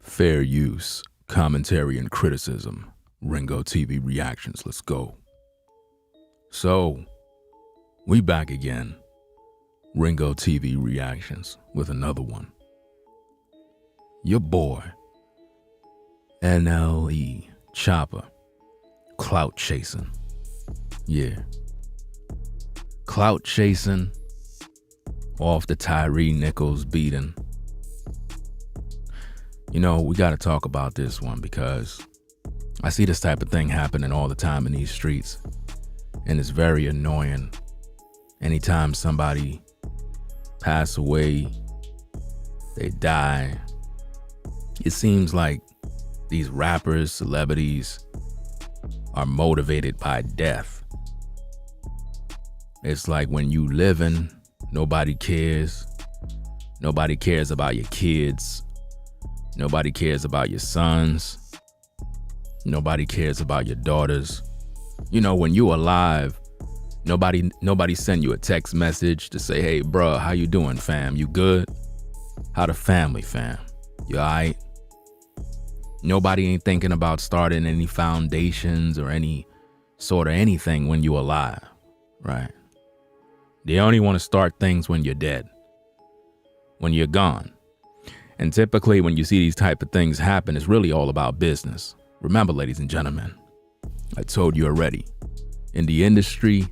Fair use, commentary and criticism. Ringo TV reactions, let's go. So, we back again. Ringo TV reactions with another one. Your boy, NLE, CHOPPA, clout chasing. Yeah. Clout chasing off the Tyre Nichols beating. You know, we got to talk about this one because I see this type of thing happening all the time in these streets, and it's very annoying. Anytime somebody pass away, they die, it seems like these rappers, celebrities are motivated by death. It's like when you living, nobody cares. Nobody cares about your kids. Nobody cares about your sons. Nobody cares about your daughters. You know, when you alive, nobody send you a text message to say, hey, bruh, how you doing, fam? You good? How the family, fam? You all right? Nobody ain't thinking about starting any foundations or any sort of anything when you alive, right? They only want to start things when you're dead, when you're gone. And typically when you see these type of things happen, it's really all about business. Remember, ladies and gentlemen, I told you already, in the industry,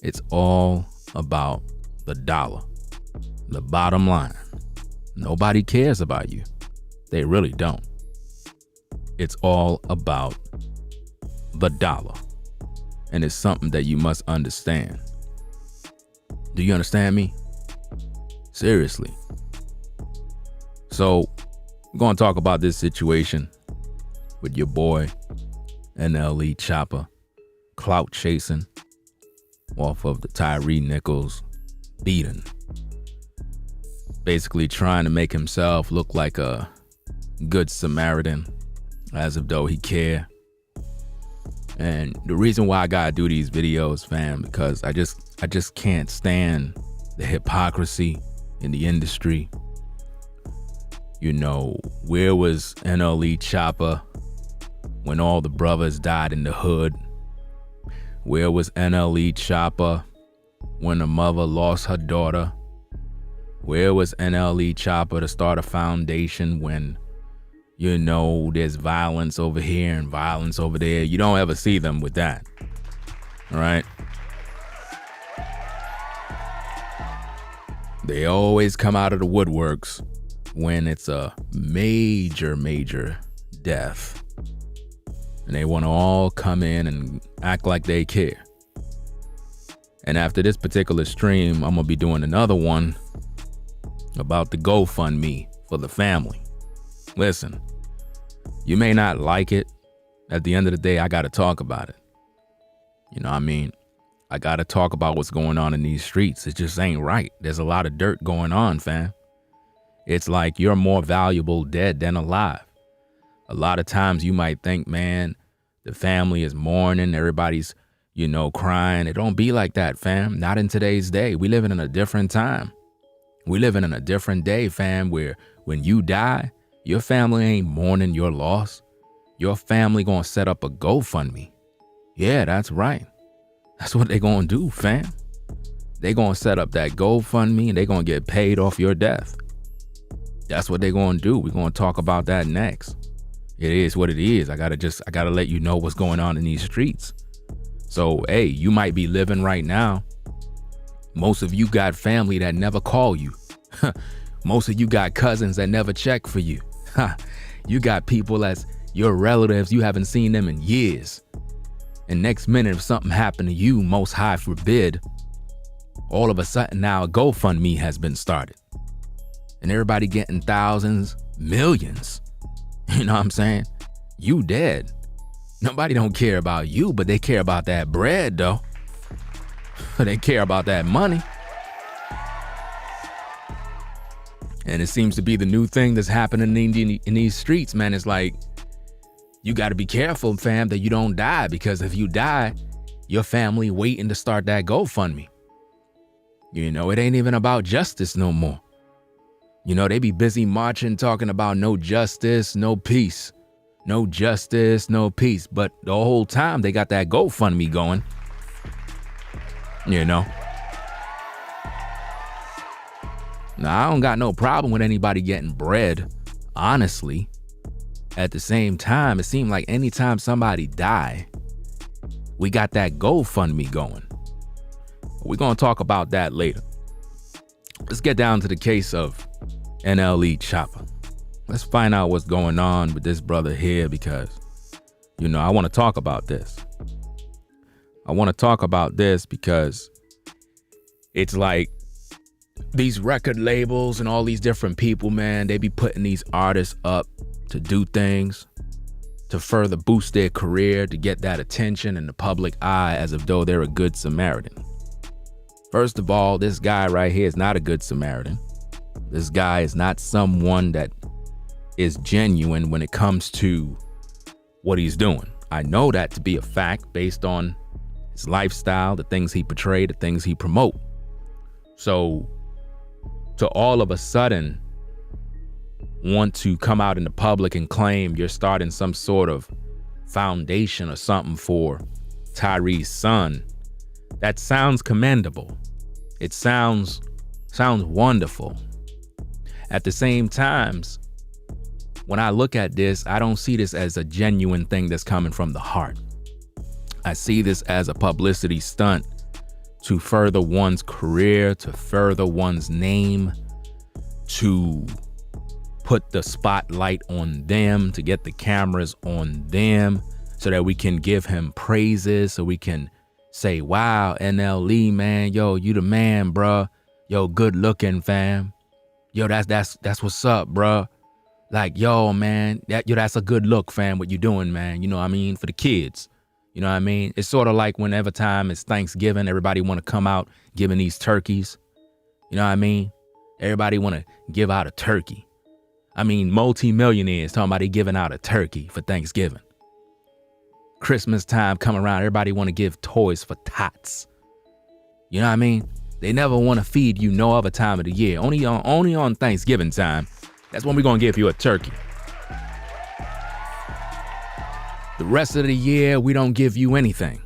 it's all about the dollar, the bottom line. Nobody cares about you. They really don't. It's all about the dollar. And it's something that you must understand. Do you understand me? Seriously. So, we're going to talk about this situation with your boy, NLE CHOPPA, clout chasing off of the Tyre Nichols beating. Basically trying to make himself look like a good Samaritan, as if though he care. And the reason why I gotta do these videos, fam, because I just can't stand the hypocrisy in the industry. You know, where was NLE CHOPPA when all the brothers died in the hood? Where was NLE CHOPPA when a mother lost her daughter? Where was NLE CHOPPA to start a foundation when, you know, there's violence over here and violence over there? You don't ever see them with that, all right? They always come out of the woodworks when it's a major death. And they want to all come in and act like they care. And after this particular stream, I'm going to be doing another one about the GoFundMe for the family. Listen, you may not like it. At the end of the day, I got to talk about it. You know what I mean? I got to talk about what's going on in these streets. It just ain't right. There's a lot of dirt going on, fam. It's like you're more valuable dead than alive. A lot of times you might think, man, the family is mourning, everybody's, you know, crying. It don't be like that, fam. Not in today's day. We living in a different time. We living in a different day, fam, where when you die, your family ain't mourning your loss. Your family gonna set up a GoFundMe. Yeah, that's right. That's what they gonna do, fam. They gonna set up that GoFundMe and they gonna get paid off your death. That's what they're going to do. We're going to talk about that next. It is what it is. I gotta let you know what's going on in these streets. So, hey, you might be living right now. Most of you got family that never call you. Most of you got cousins that never check for you. You got people as your relatives, you haven't seen them in years. And next minute, if something happened to you, most high forbid, all of a sudden now a GoFundMe has been started. And everybody getting thousands, millions. You know what I'm saying? You dead. Nobody don't care about you, but they care about that bread, though. They care about that money. And it seems to be the new thing that's happening in these streets, man. It's like, you got to be careful, fam, that you don't die, because if you die, your family waiting to start that GoFundMe. You know, it ain't even about justice no more. You know, they be busy marching, talking about no justice, no peace. No justice, no peace. But the whole time they got that GoFundMe going. You know. Now, I don't got no problem with anybody getting bread, honestly. At the same time, it seemed like anytime somebody die, we got that GoFundMe going. We're going to talk about that later. Let's get down to the case of NLE CHOPPA. Let's find out what's going on with this brother here because, you know, I want to talk about this. I want to talk about this because it's like these record labels and all these different people, man, they be putting these artists up to do things to further boost their career, to get that attention in the public eye as if though they're a good Samaritan. First of all, this guy right here is not a good Samaritan. This guy is not someone that is genuine when it comes to what he's doing. I know that to be a fact based on his lifestyle, the things he portrayed, the things he promote. So to all of a sudden want to come out in the public and claim you're starting some sort of foundation or something for Tyre's son, that sounds commendable. It sounds wonderful. At the same time, when I look at this, I don't see this as a genuine thing that's coming from the heart. I see this as a publicity stunt to further one's career, to further one's name, to put the spotlight on them, to get the cameras on them so that we can give him praises, so we can say, wow, NLE, man, yo, you the man, bruh. Yo, good looking, fam. Yo, that's what's up, bruh. Like, yo, man, that's a good look, fam, what you doing, man. You know what I mean? For the kids. You know what I mean? It's sort of like whenever time it's Thanksgiving, everybody want to come out giving these turkeys. You know what I mean? Everybody want to give out a turkey. I mean, multi-millionaires talking about they giving out a turkey for Thanksgiving. Christmas time come around, everybody want to give toys for tots. You know what I mean? They never want to feed you no other time of the year. Only on Thanksgiving time. That's when we're going to give you a turkey. The rest of the year, we don't give you anything.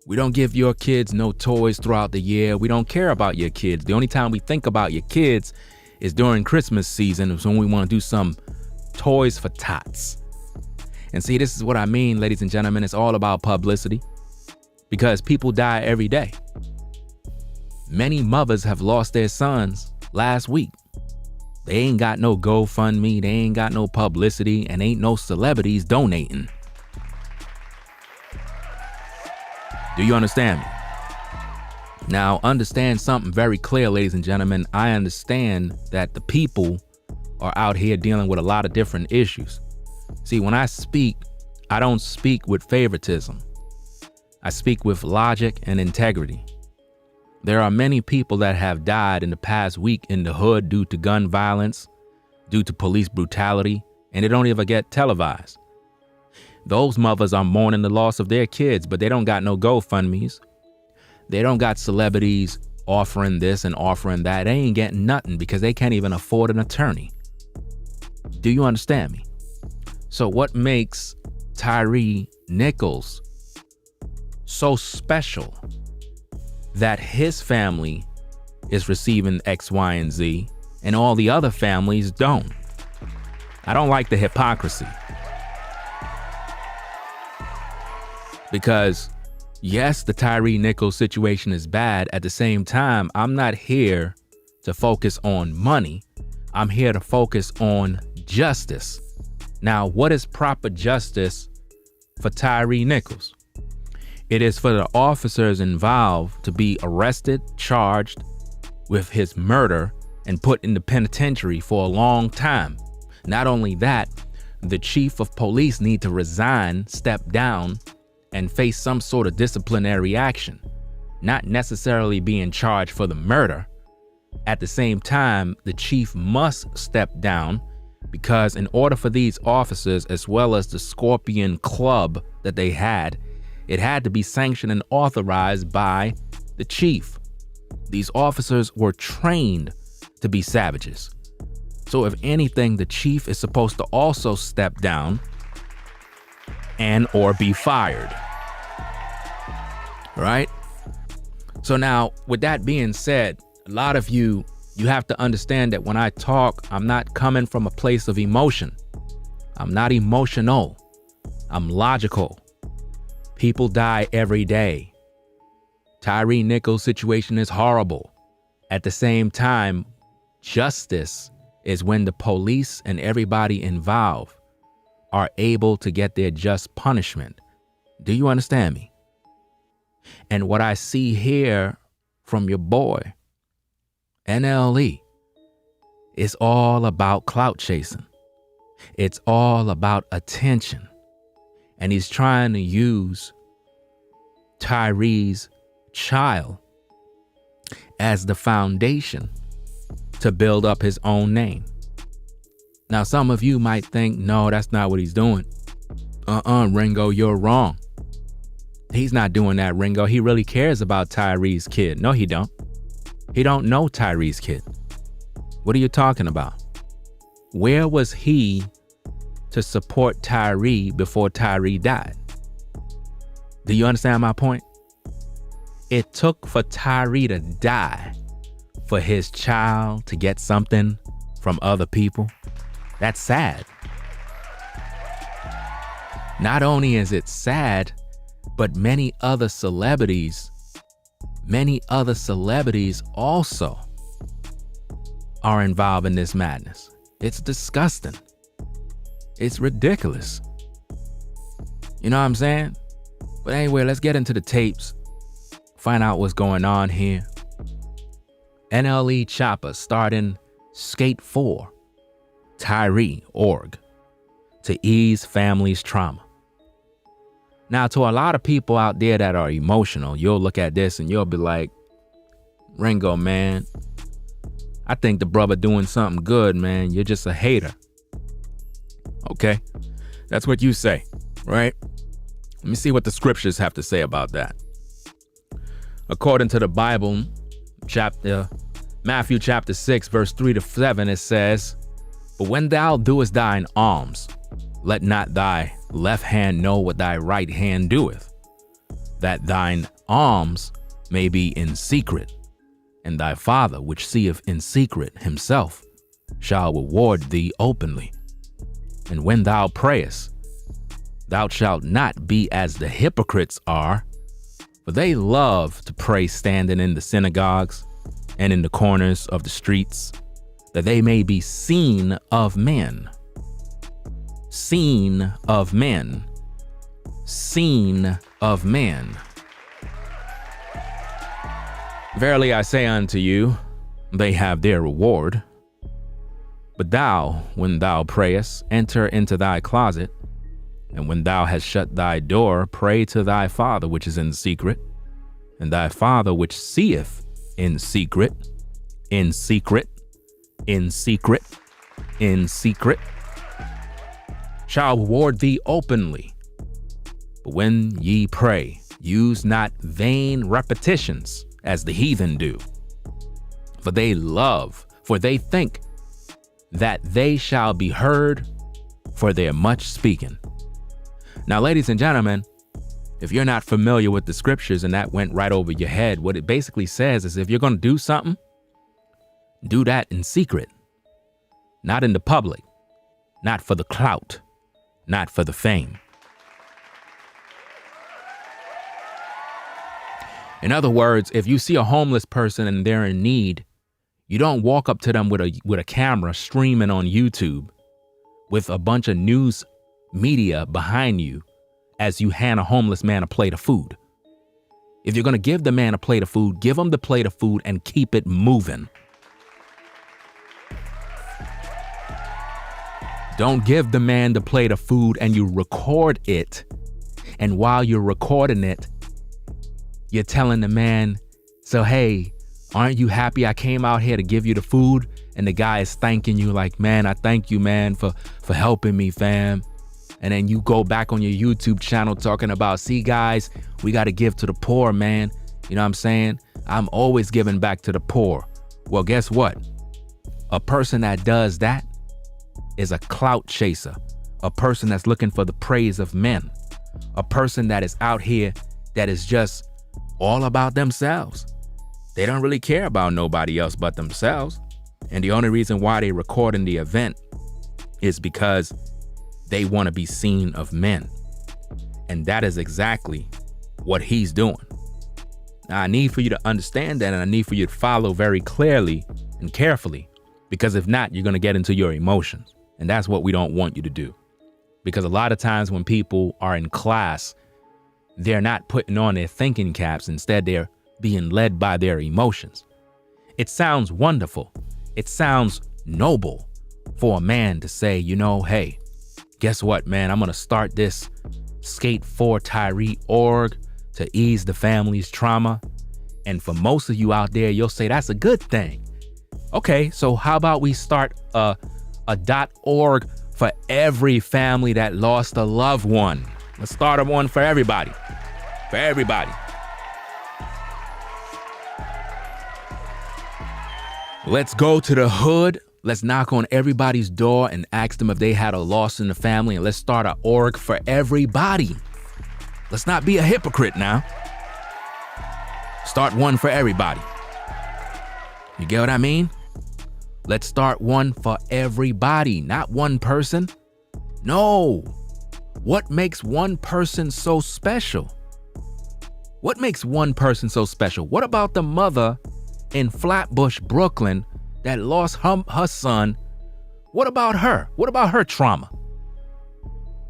We don't give your kids no toys throughout the year. We don't care about your kids. The only time we think about your kids is during Christmas season. It's when we want to do some toys for tots. And see, this is what I mean, ladies and gentlemen. It's all about publicity because people die every day. Many mothers have lost their sons last week. They ain't got no GoFundMe, they ain't got no publicity, and ain't no celebrities donating. Do you understand me? Now, understand something very clear, ladies and gentlemen. I understand that the people are out here dealing with a lot of different issues. See, when I speak, I don't speak with favoritism. I speak with logic and integrity. There are many people that have died in the past week in the hood due to gun violence, due to police brutality, and they don't even get televised. Those mothers are mourning the loss of their kids, but they don't got no GoFundMes. They don't got celebrities offering this and offering that. They ain't getting nothing because they can't even afford an attorney. Do you understand me? So what makes Tyre Nichols so special that his family is receiving X, Y, and Z and all the other families don't? I don't like the hypocrisy. Because yes, the Tyre Nichols situation is bad. At the same time, I'm not here to focus on money. I'm here to focus on justice. Now, what is proper justice for Tyre Nichols? It is for the officers involved to be arrested, charged with his murder, and put in the penitentiary for a long time. Not only that, the chief of police need to resign, step down, and face some sort of disciplinary action, not necessarily being charged for the murder. At the same time, the chief must step down because in order for these officers, as well as the Scorpion Club that they had, it had to be sanctioned and authorized by the chief. These officers were trained to be savages. So if anything, the chief is supposed to also step down and or be fired. Right? So now, with that being said, a lot of you have to understand that when I talk, I'm not coming from a place of emotion. I'm not emotional. I'm logical. People die every day. Tyre Nichols' situation is horrible. At the same time, justice is when the police and everybody involved are able to get their just punishment. Do you understand me? And what I see here from your boy, NLE, is all about clout chasing. It's all about attention. And he's trying to use Tyre's child as the foundation to build up his own name. Now, some of you might think, no, that's not what he's doing. Ringo, you're wrong. He's not doing that, Ringo. He really cares about Tyre's kid. No, he don't. He don't know Tyre's kid. What are you talking about? Where was he to support Tyre before Tyre died? Do you understand my point? It took for Tyre to die for his child to get something from other people. That's sad. Not only is it sad, but many other celebrities also are involved in this madness. It's disgusting. It's ridiculous. You know what I'm saying? But anyway, let's get into the tapes. Find out what's going on here. NLE CHOPPA starting Skate 4, Tyre org, to ease families' trauma. Now, to a lot of people out there that are emotional, you'll look at this and you'll be like, Ringo, man, I think the brother doing something good, man. You're just a hater. Okay, that's what you say, right? Let me see what the scriptures have to say about that. According to the Bible, Matthew chapter 6, verse 3-7, it says, "But when thou doest thine alms, let not thy left hand know what thy right hand doeth, that thine alms may be in secret, and thy Father which seeth in secret himself shall reward thee openly. And when thou prayest, thou shalt not be as the hypocrites are, for they love to pray standing in the synagogues and in the corners of the streets, that they may be seen of men." Seen of men. Seen of men. "Verily I say unto you, they have their reward. But thou, when thou prayest, enter into thy closet, and when thou hast shut thy door, pray to thy Father which is in secret, and thy Father which seeth in secret, in secret, in secret, in secret, shall reward thee openly. But when ye pray, use not vain repetitions as the heathen do, for they think that they shall be heard for their much speaking." Now, ladies and gentlemen, if you're not familiar with the scriptures and that went right over your head, what it basically says is if you're going to do something, do that in secret, not in the public, not for the clout, not for the fame. In other words, if you see a homeless person and they're in need, you don't walk up to them with a camera streaming on YouTube with a bunch of news media behind you as you hand a homeless man a plate of food. If you're going to give the man a plate of food, give him the plate of food and keep it moving. Don't give the man the plate of food and you record it. And while you're recording it, you're telling the man, so, hey, aren't you happy I came out here to give you the food? And the guy is thanking you like, man, I thank you, man, for helping me, fam. And then you go back on your YouTube channel talking about, see, guys, we got to give to the poor, man. You know what I'm saying? I'm always giving back to the poor. Well, guess what? A person that does that is a clout chaser, a person that's looking for the praise of men, a person that is out here that is just all about themselves. They don't really care about nobody else but themselves. And the only reason why they recording the event is because they want to be seen of men. And that is exactly what he's doing. Now, I need for you to understand that, and I need for you to follow very clearly and carefully, because if not, you're going to get into your emotions. And that's what we don't want you to do. Because a lot of times when people are in class, they're not putting on their thinking caps. Instead, they're being led by their emotions. It sounds wonderful. It sounds noble for a man to say, you know, hey, guess what, man? I'm going to start this Skate for Tyre org to ease the family's trauma. And for most of you out there, you'll say that's a good thing. Okay, so how about we start a .org for every family that lost a loved one? Let's start one for everybody. For everybody. Let's go to the hood. Let's knock on everybody's door and ask them if they had a loss in the family, and let's start an org for everybody. Let's not be a hypocrite now. Start one for everybody. You get what I mean? Let's start one for everybody, not one person. No. What makes one person so special? What makes one person so special? What about the mother in Flatbush, Brooklyn, that lost her son? What about her? What about her trauma?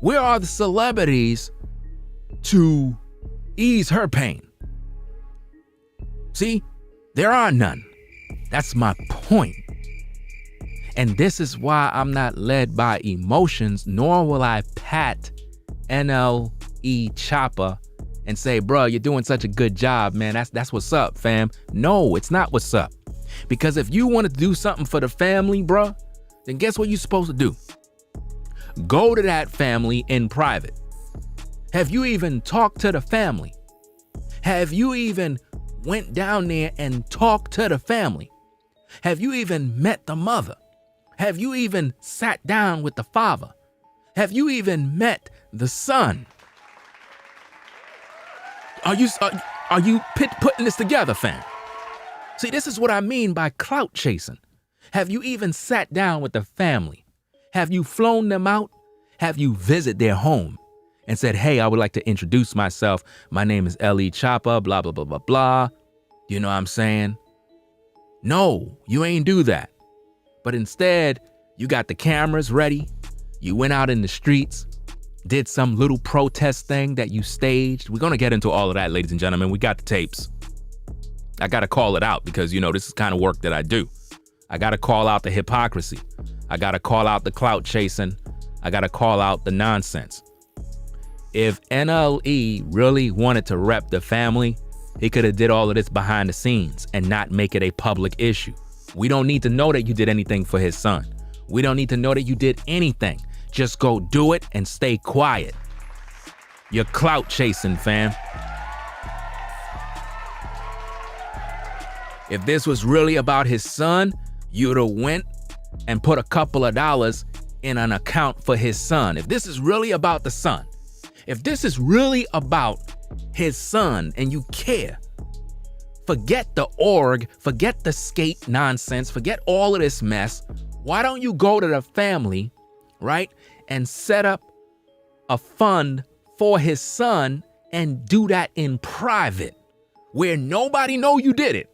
Where are the celebrities to ease her pain? See, there are none. That's my point. And this is why I'm not led by emotions, nor will I pat NLE CHOPPA and say, bro, you're doing such a good job, man. That's what's up, fam. No, it's not what's up. Because if you want to do something for the family, bro, then guess what you're supposed to do? Go to that family in private. Have you even talked to the family? Have you even went down there and talked to the family? Have you even met the mother? Have you even sat down with the father? Have you even met the son? Are you putting this together, fam? See, this is what I mean by clout chasing. Have you even sat down with the family? Have you flown them out? Have you visited their home and said, hey, I would like to introduce myself. My name is LE CHOPPA, blah, blah, blah, blah, blah. You know what I'm saying? No, you ain't do that. But instead, you got the cameras ready. You went out in the streets, did some little protest thing that you staged. We're going to get into all of that, ladies and gentlemen. We got the tapes. I got to call it out because, you know, this is kind of work that I do. I got to call out the hypocrisy. I got to call out the clout chasing. I got to call out the nonsense. If NLE really wanted to rep the family, he could have did all of this behind the scenes and not make it a public issue. We don't need to know that you did anything for his son. We don't need to know that you did anything. Just go do it and stay quiet. You're clout chasing, fam. If this was really about his son, you'd have went and put a couple of dollars in an account for his son. If this is really about the son, if this is really about his son and you care, forget the org, forget the skate nonsense, forget all of this mess. Why don't you go to the family, right, and set up a fund for his son and do that in private where nobody know you did it?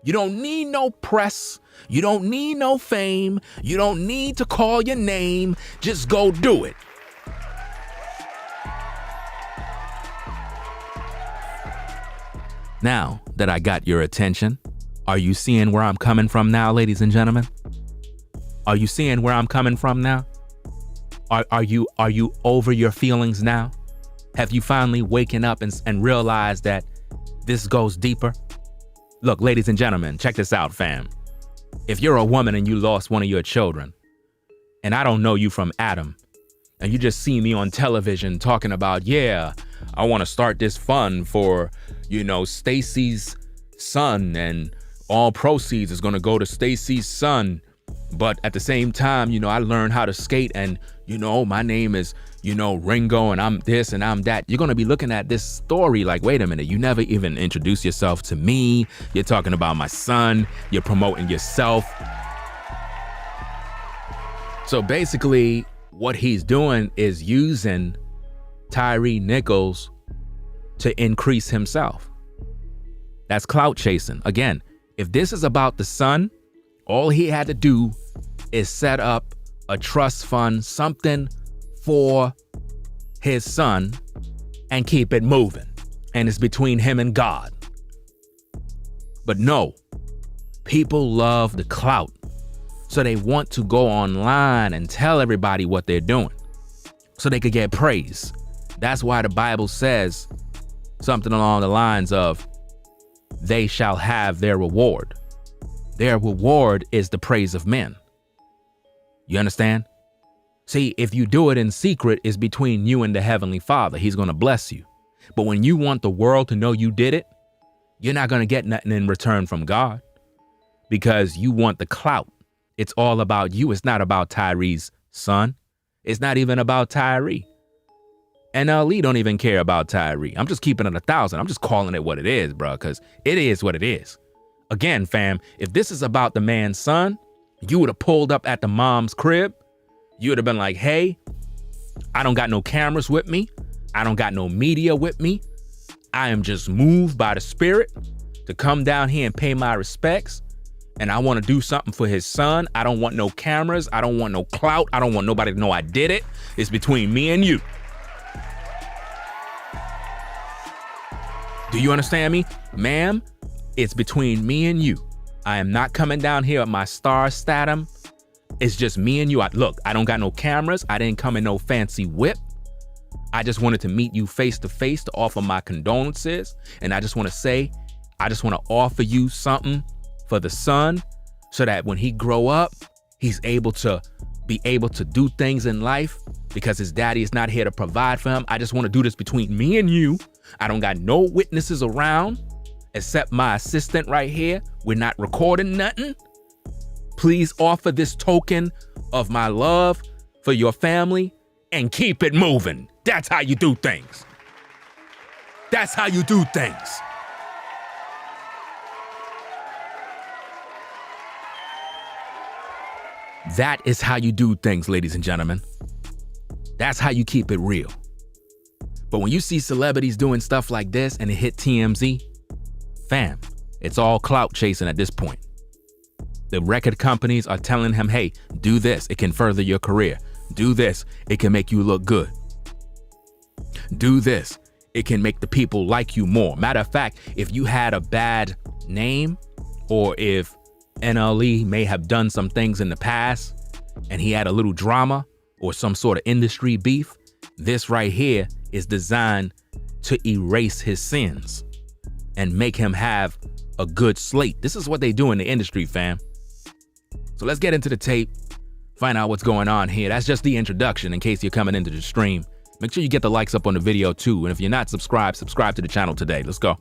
You don't need no press. You don't need no fame. You don't need to call your name. Just go do it. Now that I got your attention, are you seeing where I'm coming from now, ladies and gentlemen? Are you seeing where I'm coming from now? Are you over your feelings now? Have you finally waken up and realized that this goes deeper? Look, ladies and gentlemen, check this out, fam. If you're a woman and you lost one of your children, and I don't know you from Adam, and you just see me on television talking about, yeah, I want to start this fund for, you know, Stacy's son, and all proceeds is going to go to Stacy's son, But at the same time, I learned how to skate, and my name is, Ringo, and I'm this and I'm that. You're going to be looking at this story like, wait a minute, you never even introduced yourself to me. You're talking about my son. You're promoting yourself. So basically what he's doing is using Tyre Nichols to increase himself. That's clout chasing. Again, if this is about the son, all he had to do is set up a trust fund, something for his son, and keep it moving. And it's between him and God. But no, people love the clout. So they want to go online and tell everybody what they're doing so they could get praise. That's why the Bible says something along the lines of, they shall have their reward. Their reward is the praise of men. You understand? See, if you do it in secret, it's between you and the Heavenly Father. He's going to bless you. But when you want the world to know you did it, you're not going to get nothing in return from God, because you want the clout. It's all about you. It's not about Tyre's son. It's not even about Tyre. NLE don't even care about Tyre. I'm just keeping it 1,000. I'm just calling it what it is, bro, because it is what it is. Again, fam, if this is about the man's son, you would have pulled up at the mom's crib. You would have been like, hey, I don't got no cameras with me. I don't got no media with me. I am just moved by the Spirit to come down here and pay my respects. And I want to do something for his son. I don't want no cameras. I don't want no clout. I don't want nobody to know I did it. It's between me and you. Do you understand me? Ma'am, it's between me and you. I am not coming down here with my star statum. It's just me and you. Look, I don't got no cameras. I didn't come in no fancy whip. I just wanted to meet you face to face to offer my condolences. And I just want to say, I just want to offer you something for the son, so that when he grow up, he's able to do things in life, because his daddy is not here to provide for him. I just want to do this between me and you. I don't got no witnesses around except my assistant right here. We're not recording nothing. Please offer this token of my love for your family and keep it moving. That's how you do things. That's how you do things. That is how you do things, ladies and gentlemen. That's how you keep it real. But when you see celebrities doing stuff like this and it hit TMZ, fam, it's all clout chasing at this point. The record companies are telling him, hey, do this. It can further your career. Do this. It can make you look good. Do this. It can make the people like you more. Matter of fact, if you had a bad name, or if NLE may have done some things in the past and he had a little drama or some sort of industry beef, this right here is designed to erase his sins and make him have a good slate. This is what they do in the industry, fam. So let's get into the tape, find out what's going on here. That's just the introduction in case you're coming into the stream. Make sure you get the likes up on the video too. And if you're not subscribed, subscribe to the channel today. Let's go.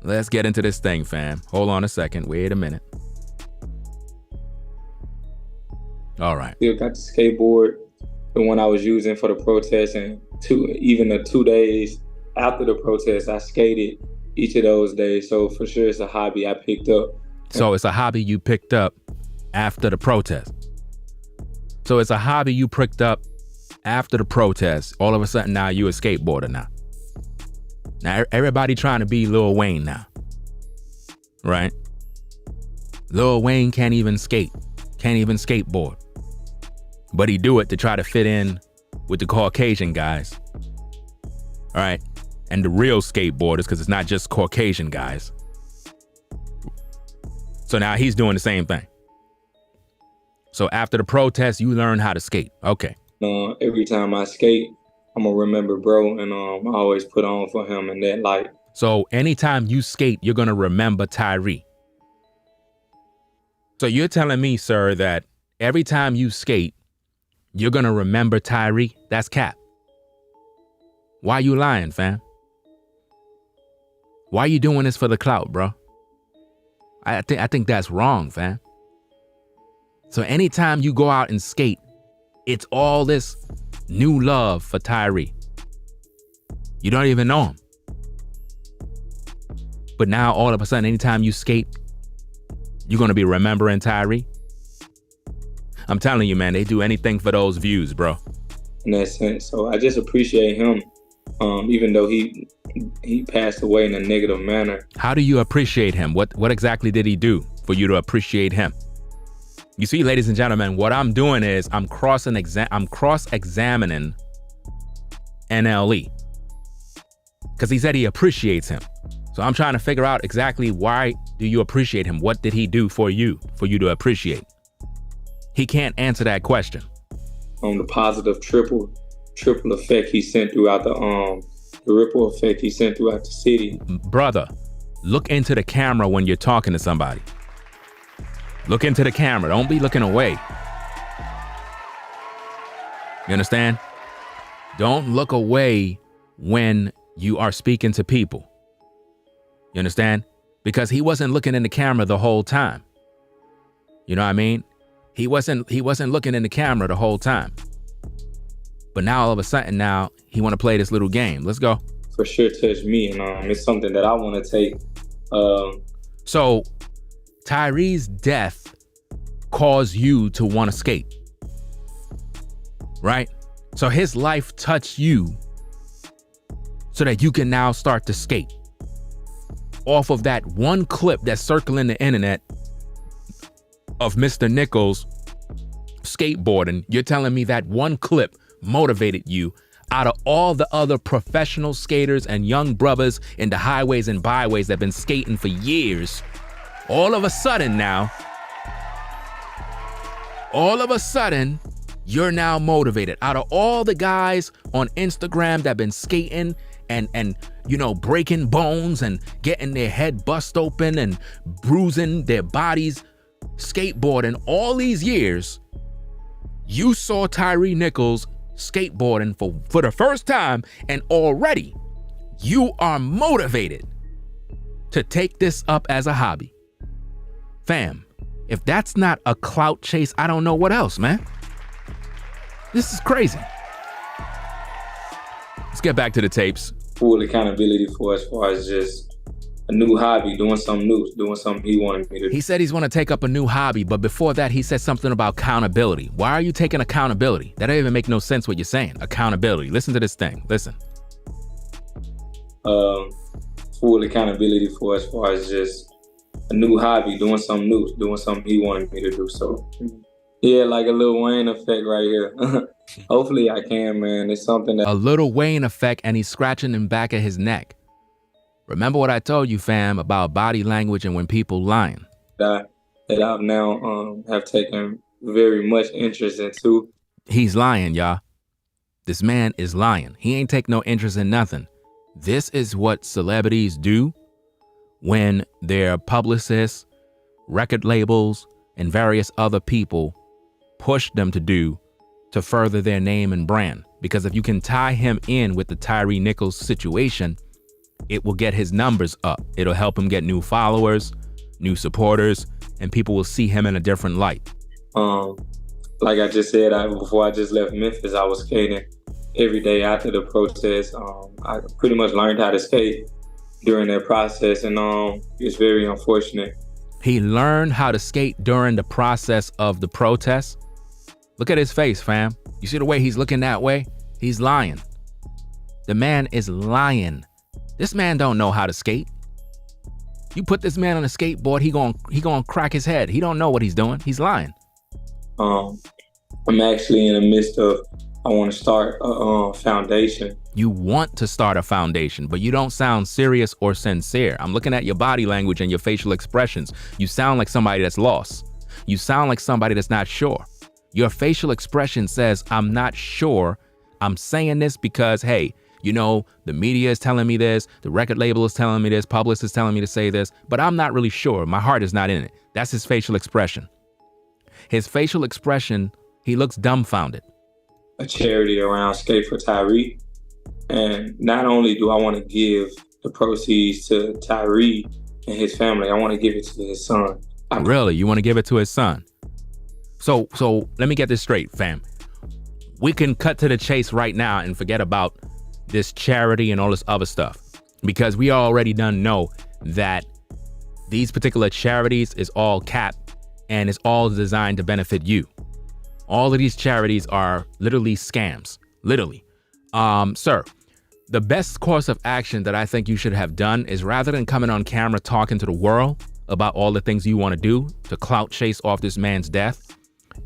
Let's get into this thing, fam. Hold on a second. Wait a minute. All right. Still got the skateboard, the one I was using for the protest, and even the 2 days after the protest, I skated each of those days. So for sure, it's a hobby I picked up. So it's a hobby you picked up after the protest. So it's a hobby you picked up after the protest. All of a sudden, now you a skateboarder now. Now, everybody trying to be Lil Wayne now, right? Lil Wayne can't even skate, can't even skateboard. But he do it to try to fit in with the Caucasian guys, all right? And the real skateboarders, because it's not just Caucasian guys. So now he's doing the same thing. So after the protest, you learn how to skate. Okay. Every time I skate, I'm gonna remember bro, and I always put on for him in that light. So anytime you skate, you're gonna remember Tyre. So you're telling me, sir, that every time you skate, you're gonna remember Tyre? That's cap. Why you lying, fam? Why you doing this for the clout, bro? I think that's wrong, fam. So anytime you go out and skate, it's all this new love for Tyre. You don't even know him. But now all of a sudden, anytime you skate, you're going to be remembering Tyre. I'm telling you, man, they do anything for those views, bro. In that sense. So I just appreciate him, even though he passed away in a negative manner. How do you appreciate him? What exactly did he do for you to appreciate him? You see, ladies and gentlemen, what I'm doing is I'm cross-examining NLE because he said he appreciates him. So I'm trying to figure out exactly why do you appreciate him? What did he do for you to appreciate? He can't answer that question. The positive triple effect he sent throughout the ripple effect he sent throughout the city. Brother, look into the camera when you're talking to somebody. Look into the camera. Don't be looking away. You understand? Don't look away when you are speaking to people. You understand? Because he wasn't looking in the camera the whole time. You know what I mean? He wasn't looking in the camera the whole time. But now all of a sudden now he want to play this little game. Let's go. For sure touched me, and it's something that I want to take. So Tyre's death caused you to want to skate, right? So his life touched you so that you can now start to skate. Off of that one clip that's circling the internet of Mr. Nichols skateboarding, you're telling me that one clip motivated you out of all the other professional skaters and young brothers in the highways and byways that have been skating for years. All of a sudden, you're now motivated. Out of all the guys on Instagram that have been skating and you know, breaking bones and getting their head bust open and bruising their bodies, skateboarding all these years, you saw Tyre Nichols skateboarding for the first time, and already you are motivated to take this up as a hobby. Fam, if that's not a clout chase, I don't know what else, man. This is crazy. Let's get back to the tapes. Full accountability for as far as just a new hobby, doing something new, doing something he wanted me to do. He said he's going to take up a new hobby, but before that, he said something about accountability. Why are you taking accountability? That don't even make no sense what you're saying. Accountability. Listen to this thing. Listen. Full accountability for as far as just a new hobby, doing something new, doing something he wanted me to do. So yeah, like a Lil Wayne effect right here. Hopefully I can, man. It's something that... A Lil Wayne effect, and he's scratching the back of his neck. Remember what I told you, fam, about body language and when people lying. That I've now have taken very much interest into. He's lying, y'all. This man is lying. He ain't take no interest in nothing. This is what celebrities do when their publicists, record labels, and various other people push them to do to further their name and brand. Because if you can tie him in with the Tyre Nichols situation, it will get his numbers up. It'll help him get new followers, new supporters, and people will see him in a different light. Like I just said, before I just left Memphis, I was skating every day after the protest. I pretty much learned how to skate during that process, and it's very unfortunate. He learned how to skate during the process of the protest. Look at his face, fam. You see the way he's looking that way? He's lying. The man is lying. This man don't know how to skate. You put this man on a skateboard, he gon' crack his head. He don't know what he's doing. He's lying. I'm actually in the midst of, I want to start a foundation. You want to start a foundation, but you don't sound serious or sincere. I'm looking at your body language and your facial expressions. You sound like somebody that's lost. You sound like somebody that's not sure. Your facial expression says, I'm not sure. I'm saying this because, hey, you know, the media is telling me this, the record label is telling me this, publicist is telling me to say this, but I'm not really sure. My heart is not in it. That's his facial expression. His facial expression, he looks dumbfounded. A charity around Skate for Tyre. And not only do I want to give the proceeds to Tyre and his family. I want to give it to his son. Really? You want to give it to his son? So let me get this straight, fam. We can cut to the chase right now and forget about this charity and all this other stuff, because we already done know that these particular charities is all capped and it's all designed to benefit you. All of these charities are literally scams, literally. Sir, the best course of action that I think you should have done is, rather than coming on camera talking to the world about all the things you want to do to clout chase off this man's death,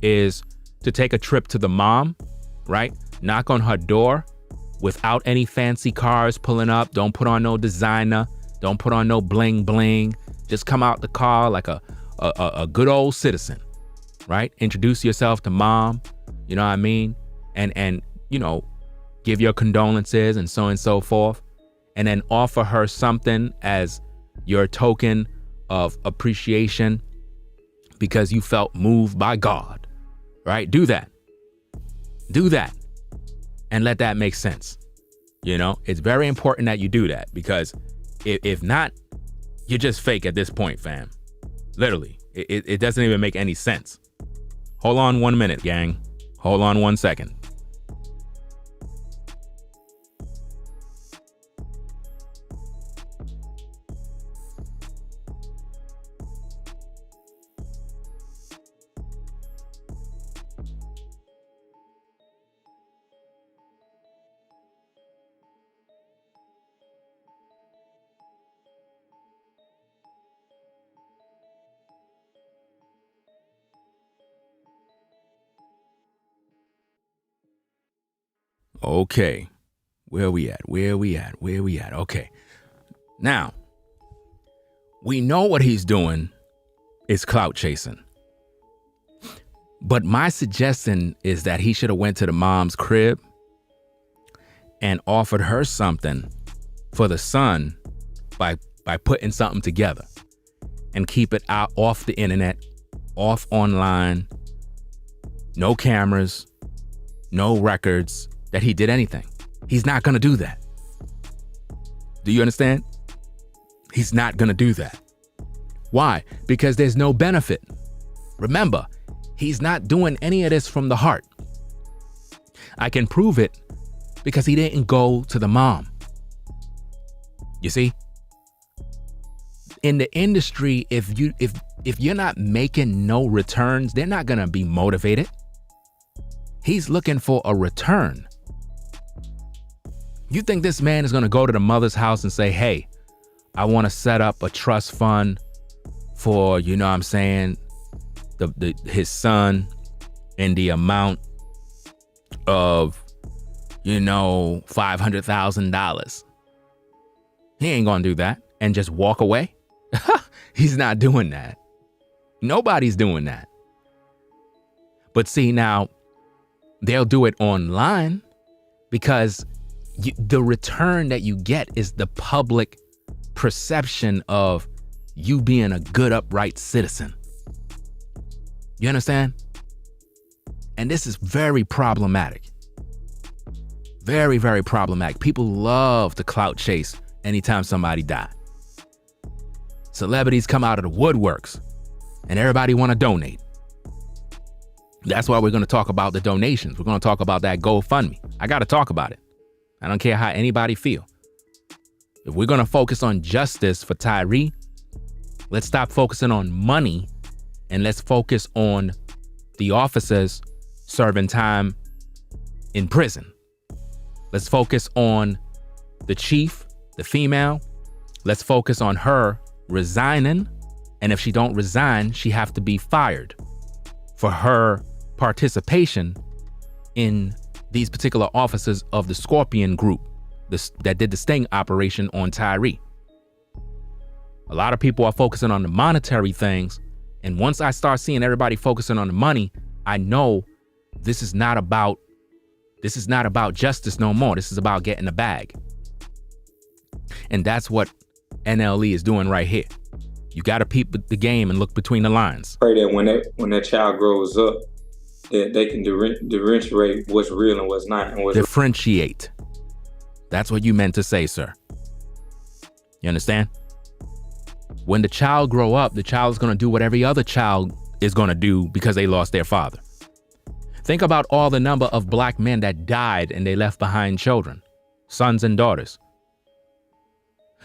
is to take a trip to the mom, right? Knock on her door without any fancy cars pulling up. Don't put on no designer. Don't put on no bling bling. Just come out the car like a good old citizen, right? Introduce yourself to mom, you know what I mean? And you know, give your condolences and so forth. And then offer her something as your token of appreciation because you felt moved by God, right? Do that. Do that. And let that make sense. You know, it's very important that you do that, because if not, you're just fake at this point, fam. Literally, it doesn't even make any sense. Hold on 1 minute, gang. Hold on 1 second. Okay, where we at? Okay, now we know what he's doing is clout chasing, but my suggestion is that he should have went to the mom's crib and offered her something for the son by putting something together, and keep it out off the internet, off online, no cameras, no records that he did anything. He's not gonna do that. Do you understand? He's not gonna do that. Why? Because there's no benefit. Remember, he's not doing any of this from the heart. I can prove it because he didn't go to the mom. You see? In the industry, if you're not making no returns, they're not gonna be motivated. He's looking for a return. You think this man is going to go to the mother's house and say, hey, I want to set up a trust fund for, you know what I'm saying, his son in the amount of, you know, $500,000. He ain't going to do that and just walk away. He's not doing that. Nobody's doing that. But see, now they'll do it online because the return that you get is the public perception of you being a good, upright citizen. You understand? And this is very problematic. Very, very problematic. People love to clout chase anytime somebody dies. Celebrities come out of the woodworks and everybody want to donate. That's why we're going to talk about the donations. We're going to talk about that GoFundMe. I got to talk about it. I don't care how anybody feel. If we're going to focus on justice for Tyre, let's stop focusing on money and let's focus on the officers serving time in prison. Let's focus on the chief, the female. Let's focus on her resigning. And if she don't resign, she have to be fired for her participation in these particular officers of the Scorpion group that did the sting operation on Tyre. A lot of people are focusing on the monetary things. And once I start seeing everybody focusing on the money, I know this is not about justice no more. This is about getting the bag. And that's what NLE is doing right here. You got to peep the game and look between the lines. Pray that when that child grows up, that they can differentiate what's real and what's not. And Differentiate. That's what you meant to say, sir. You understand? When the child grow up, the child is going to do what every other child is going to do because they lost their father. Think about all the number of black men that died and they left behind children, sons and daughters.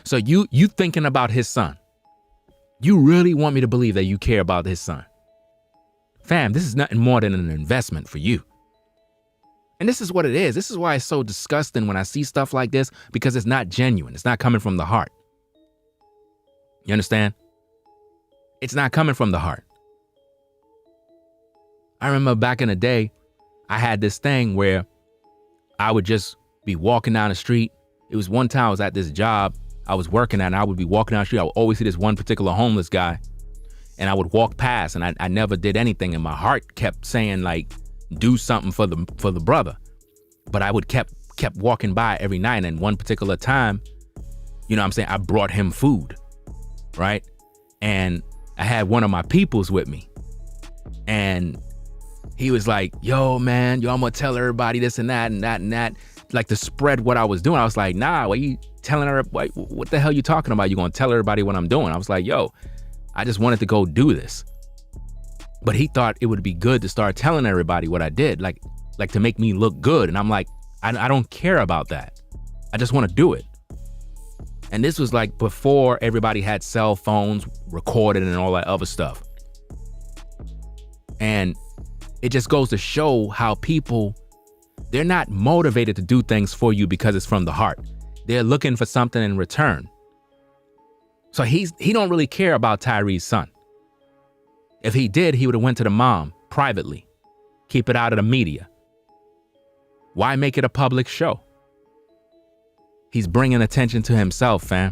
So you thinking about his son. You really want me to believe that you care about his son. Fam, this is nothing more than an investment for you. And this is what it is. This is why it's so disgusting when I see stuff like this, because it's not genuine. It's not coming from the heart. You understand? It's not coming from the heart. I remember back in the day, I had this thing where I would just be walking down the street. It was one time I was at this job I was working at, and I would be walking down the street. I would always see this one particular homeless guy, and I would walk past, and I never did anything, and my heart kept saying, like, do something for the brother. But I would kept walking by every night, and one particular time, you know what I'm saying, I brought him food, right? And I had one of my peoples with me, and he was like, yo, man, I'm gonna tell everybody this and that and that and that, like to spread what I was doing. I was like, nah, what are you telling her? What the hell you talking about? You gonna tell everybody what I'm doing? I was like, yo, I just wanted to go do this. But he thought it would be good to start telling everybody what I did, like to make me look good. And I'm like, I don't care about that. I just want to do it. And this was like before everybody had cell phones, recorded and all that other stuff. And it just goes to show how people, they're not motivated to do things for you because it's from the heart. They're looking for something in return. So he don't really care about Tyre's son. If he did, he would have went to the mom privately. Keep it out of the media. Why make it a public show? He's bringing attention to himself, fam.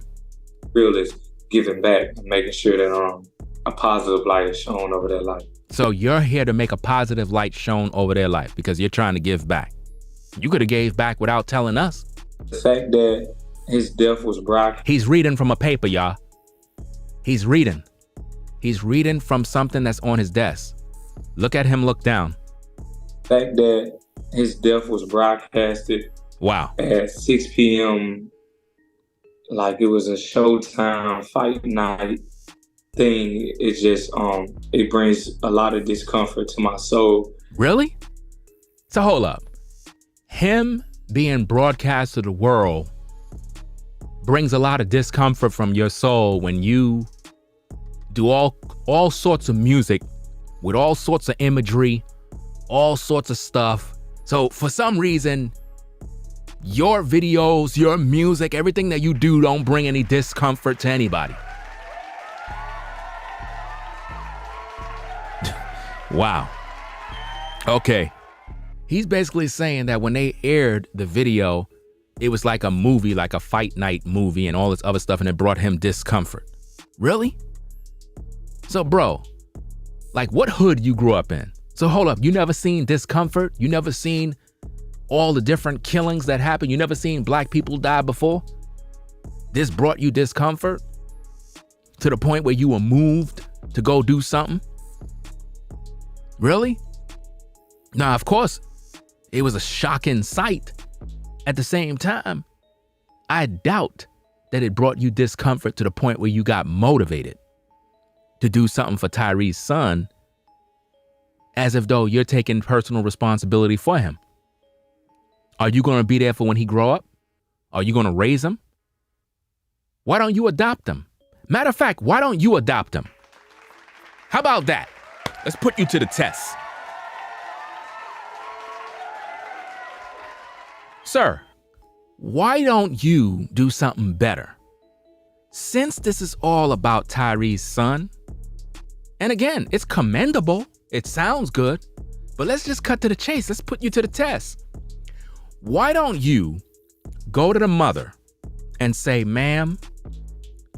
Real is giving back and making sure that a positive light is shown over their life. So you're here to make a positive light shown over their life because you're trying to give back. You could have gave back without telling us. The fact that his death was brought. He's reading from a paper, y'all. He's reading. He's reading from something that's on his desk. Look at him look down. The fact that his death was broadcasted. Wow. At 6 p.m. like it was a Showtime fight night thing. It just it brings a lot of discomfort to my soul. Really? So hold up. Him being broadcast to the world brings a lot of discomfort from your soul when you do all sorts of music with all sorts of imagery, all sorts of stuff. So for some reason, your videos, your music, everything that you do don't bring any discomfort to anybody. Wow. Okay. He's basically saying that when they aired the video, it was like a movie, like a fight night movie and all this other stuff, and it brought him discomfort. Really? So, bro, like what hood you grew up in? So hold up, you never seen discomfort? You never seen all the different killings that happen? You never seen black people die before? This brought you discomfort to the point where you were moved to go do something? Really? Now, of course, it was a shocking sight. At the same time, I doubt that it brought you discomfort to the point where you got motivated to do something for Tyre's son, as if though you're taking personal responsibility for him. Are you going to be there for when he grow up? Are you going to raise him? Why don't you adopt him? Matter of fact, why don't you adopt him? How about that? Let's put you to the test. Sir, why don't you do something better? Since this is all about Tyre's son, and again, it's commendable, it sounds good, but let's just cut to the chase. Let's put you to the test. Why don't you go to the mother and say, ma'am,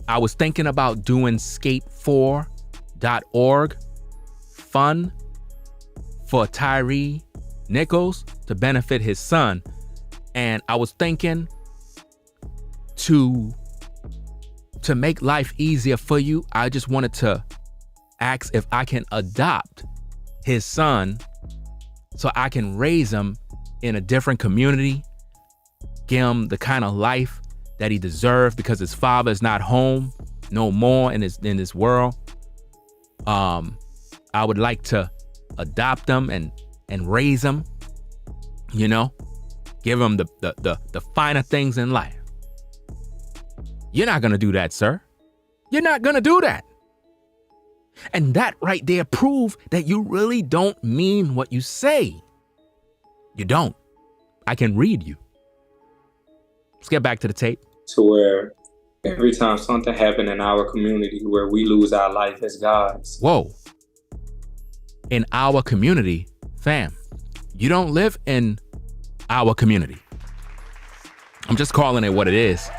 I was thinking about doing skate4.org fund for Tyre Nichols to benefit his son. And I was thinking to make life easier for you, I just wanted to ask if I can adopt his son so I can raise him in a different community, give him the kind of life that he deserves because his father is not home no more in this world. I would like to adopt them and raise them, you know, give them the finer things in life. You're not going to do that, sir. You're not going to do that. And that right there proves that you really don't mean what you say. You don't. I can read you. Let's get back to the tape. To where every time something happened in our community where we lose our life as gods. Whoa. In our community, fam, you don't live in our community. I'm just calling it what it is.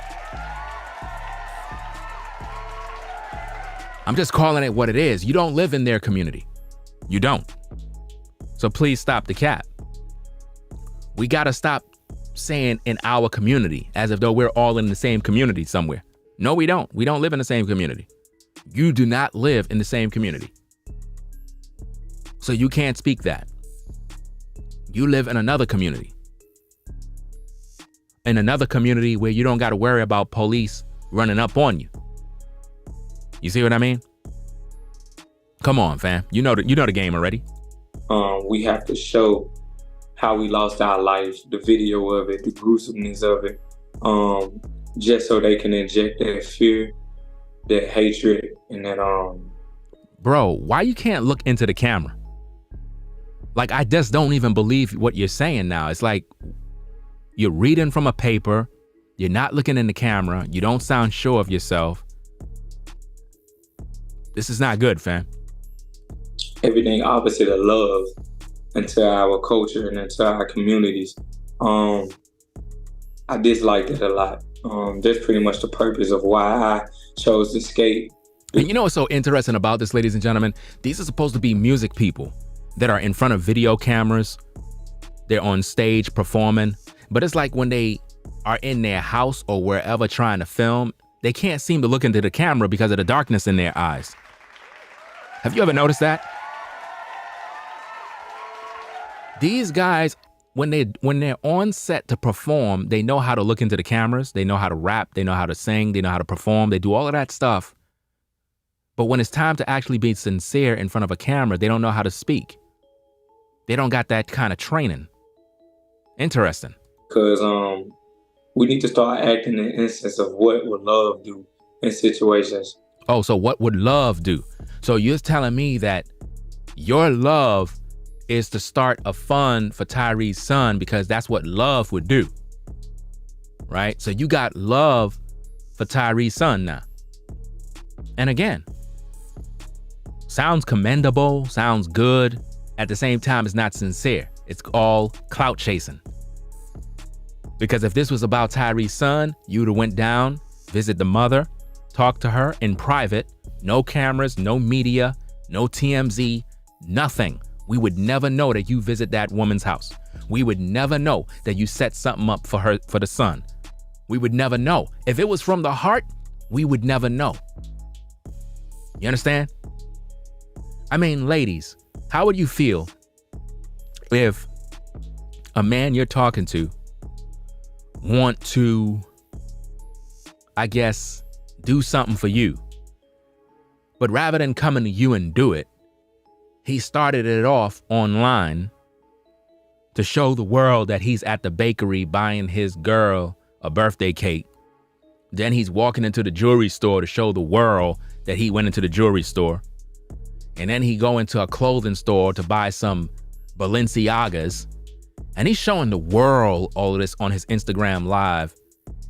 I'm just calling it what it is. You don't live in their community. You don't. So please stop the cap. We got to stop saying in our community as if though we're all in the same community somewhere. No, we don't. We don't live in the same community. You do not live in the same community. So you can't speak that. You live in another community. In another community where you don't got to worry about police running up on you. You see what I mean? Come on, fam. You know the game already. We have to show how we lost our life, the video of it, the gruesomeness of it, just so they can inject that fear, that hatred, and that Bro, why you can't look into the camera? Like, I just don't even believe what you're saying now. It's like you're reading from a paper, you're not looking in the camera, you don't sound sure of yourself. This is not good, fam. Everything opposite of love into our culture and into our communities. I dislike that a lot. That's pretty much the purpose of why I chose to skate. And you know what's so interesting about this, ladies and gentlemen? These are supposed to be music people that are in front of video cameras. They're on stage performing. But it's like when they are in their house or wherever trying to film, they can't seem to look into the camera because of the darkness in their eyes. Have you ever noticed that? These guys, when they're on set to perform, they know how to look into the cameras. They know how to rap. They know how to sing. They know how to perform. They do all of that stuff. But when it's time to actually be sincere in front of a camera, they don't know how to speak. They don't got that kind of training. Interesting. Because we need to start acting in the instance of what would love do in situations. Oh, so what would love do? So you're telling me that your love is to start a fund for Tyre's son because that's what love would do, right? So you got love for Tyre's son now. And again, sounds commendable, sounds good. At the same time, it's not sincere. It's all clout chasing. Because if this was about Tyre's son, you'd have went down, visit the mother, talk to her in private, no cameras, no media, no TMZ, nothing. We would never know that you visit that woman's house. We would never know that you set something up for her, for the son. We would never know. If it was from the heart, we would never know. You understand? I mean, ladies, how would you feel if a man you're talking to want to, I guess, do something for you, but rather than coming to you and do it, he started it off online to show the world that he's at the bakery buying his girl a birthday cake. Then he's walking into the jewelry store to show the world that he went into the jewelry store. And then he go into a clothing store to buy some Balenciagas. And he's showing the world all of this on his Instagram live.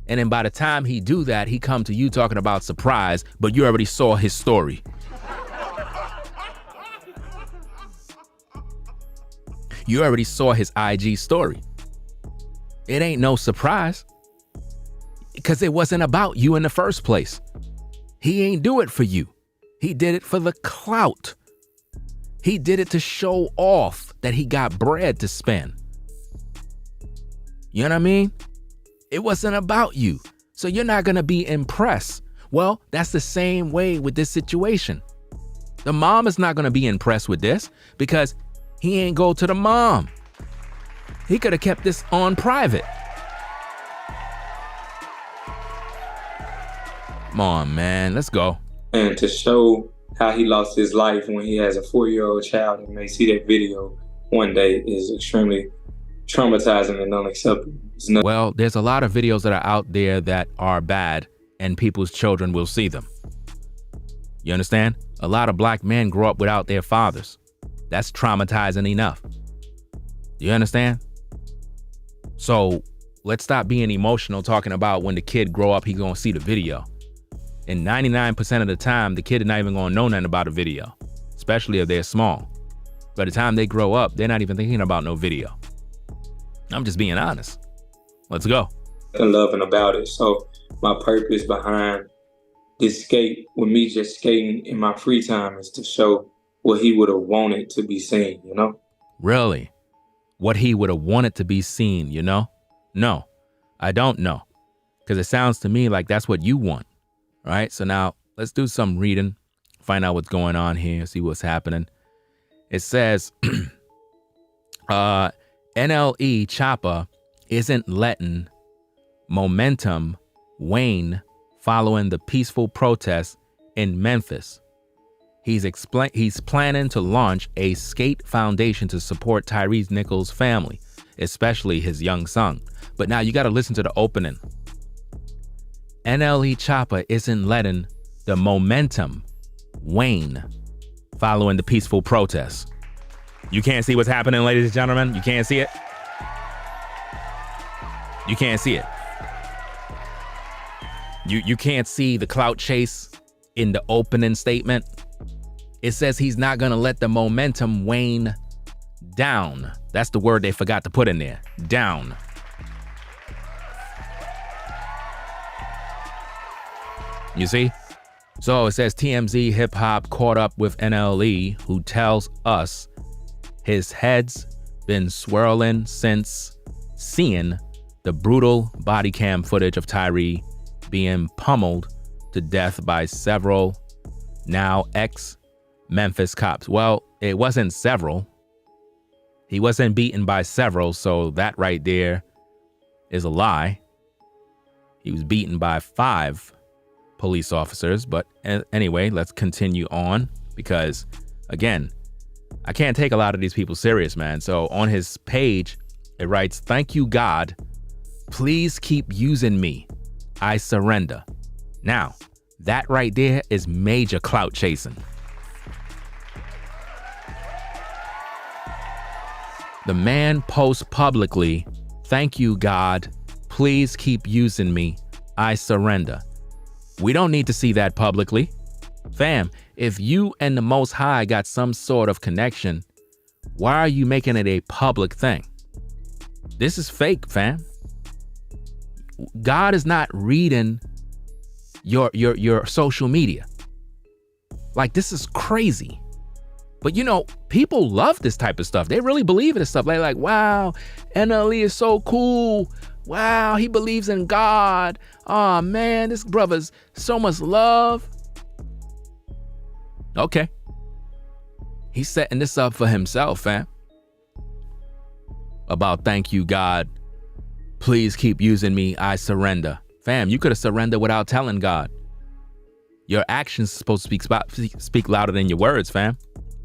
And then by the time he do that, he come to you talking about surprise, but you already saw his story. You already saw his IG story. It ain't no surprise because it wasn't about you in the first place. He ain't do it for you. He did it for the clout. He did it to show off that he got bread to spend. You know what I mean? It wasn't about you. So you're not going to be impressed. Well, that's the same way with this situation. The mom is not going to be impressed with this because he ain't go to the mom. He could have kept this on private. Come on, man. Let's go. And to show how he lost his life when he has a 4-year-old child and may see that video one day is extremely traumatizing and unacceptable. Well, there's a lot of videos that are out there that are bad, and people's children will see them. You understand? A lot of black men grow up without their fathers. That's traumatizing enough. You understand? So let's stop being emotional talking about when the kid grow up, he gonna see the video. And 99% of the time, the kid is not even gonna know nothing about a video, especially if they're small. By the time they grow up, they're not even thinking about no video. I'm just being honest. Let's go. And loving about it. So my purpose behind this skate, with me just skating in my free time, is to show what he would have wanted to be seen, you know? Really? What he would have wanted to be seen, you know? No, I don't know. Because it sounds to me like that's what you want. All right, so now let's do some reading, find out what's going on here, see what's happening. It says, NLE CHOPPA isn't letting momentum wane following the peaceful protests in Memphis. He's planning to launch a skate foundation to support Tyre Nichols' family, especially his young son. But now you got to listen to the opening. NLE CHOPPA isn't letting the momentum wane following the peaceful protests. You can't see what's happening, ladies and gentlemen. You can't see it. You can't see it. You can't see the clout chase in the opening statement. It says he's not going to let the momentum wane down. That's the word they forgot to put in there. Down. You see? So it says TMZ Hip Hop caught up with NLE, who tells us his head's been swirling since seeing the brutal body cam footage of Tyre being pummeled to death by several now ex-Memphis cops. Well, it wasn't several. He wasn't beaten by several, so that right there is a lie. He was beaten by 5 police officers. But anyway, let's continue on, because again, I can't take a lot of these people serious, man. So on his page, it writes, "Thank you, God. Please keep using me. I surrender." Now, that right there is major clout chasing. The man posts publicly, "Thank you, God. Please keep using me. I surrender." We don't need to see that publicly. Fam, if you and the Most High got some sort of connection, why are you making it a public thing? This is fake, fam. God is not reading your social media. Like, this is crazy. But you know, people love this type of stuff. They really believe in this stuff. They're like, wow, NLE is so cool. Wow, he believes in God. Oh man, this brother's so much love. Okay. He's setting this up for himself, fam. About "Thank you, God. Please keep using me. I surrender." Fam, you could have surrendered without telling God. Your actions are supposed to speak louder than your words, fam,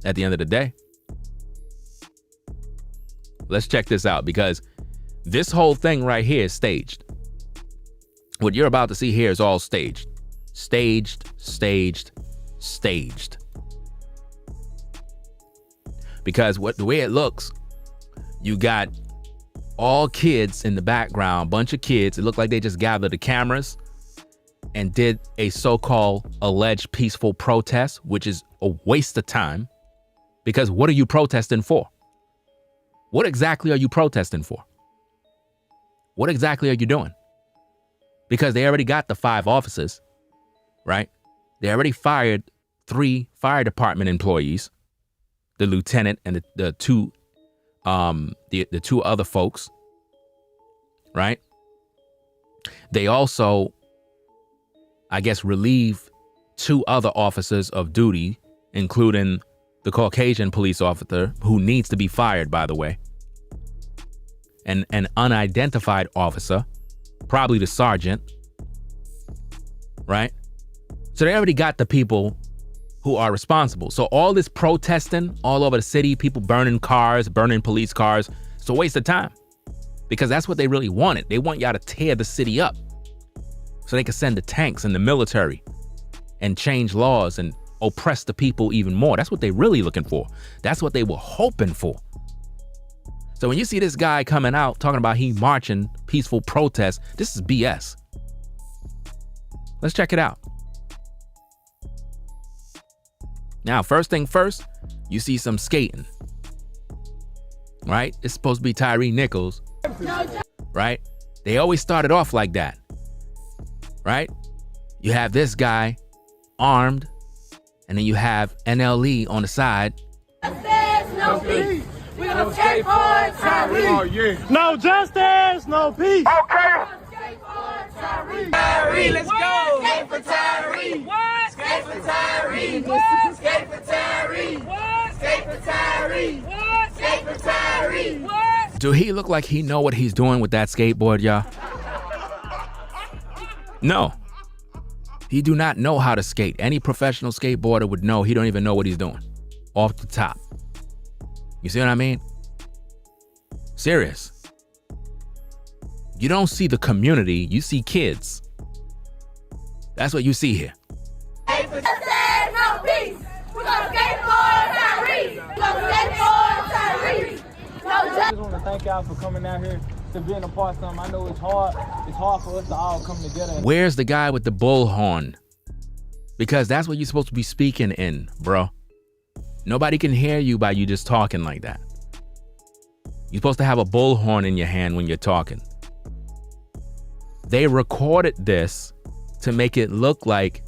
at the end of the day. Let's check this out, because this whole thing right here is staged. What you're about to see here is all staged. Staged, staged, staged. Because the way it looks, you got all kids in the background, bunch of kids. It looked like they just gathered the cameras and did a so-called alleged peaceful protest, which is a waste of time. Because what are you protesting for? What exactly are you protesting for? What exactly are you doing? Because they already got the 5 officers, right? They already fired 3 fire department employees, the lieutenant and the 2 other folks, right? They also, I guess, relieved 2 other officers of duty, including the Caucasian police officer, who needs to be fired, by the way, and an unidentified officer, probably the sergeant, right? So they already got the people who are responsible. So all this protesting all over the city, people burning cars, burning police cars, it's a waste of time. Because that's what they really wanted. They want y'all to tear the city up so they can send the tanks and the military and change laws and oppress the people even more. That's what they really looking for. That's what they were hoping for. So when you see this guy coming out talking about he marching, peaceful protest, this is BS. Let's check it out. Now, first thing first, you see some skating, right? It's supposed to be Tyre Nichols, right? They always started off like that, right? You have this guy armed, and then you have NLE on the side. There's no peace. We're gonna skate for Tyre. Oh, yeah. No justice, no peace. Okay. Skate for Tyre. Tyre, let's go. Skate for Tyre. What? Skate for Tyre. What? Skate for Tyre. What? Skate for Tyre. What? Skate for Tyre. What? Do he look like he know what he's doing with that skateboard, y'all? No. He do not know how to skate. Any professional skateboarder would know he don't even know what he's doing. Off the top. You see what I mean? Serious. You don't see the community, you see kids. That's what you see here. Skate for Tyre, no peace. We're gonna skate for Tyre. We're gonna skate for Tyre. I just want to thank y'all for coming out here to being a part of something. I know it's hard. It's hard for us to all come together. Where's the guy with the bullhorn? Because that's what you're supposed to be speaking in, bro. Nobody can hear you by you just talking like that. You're supposed to have a bullhorn in your hand when you're talking. They recorded this to make it look like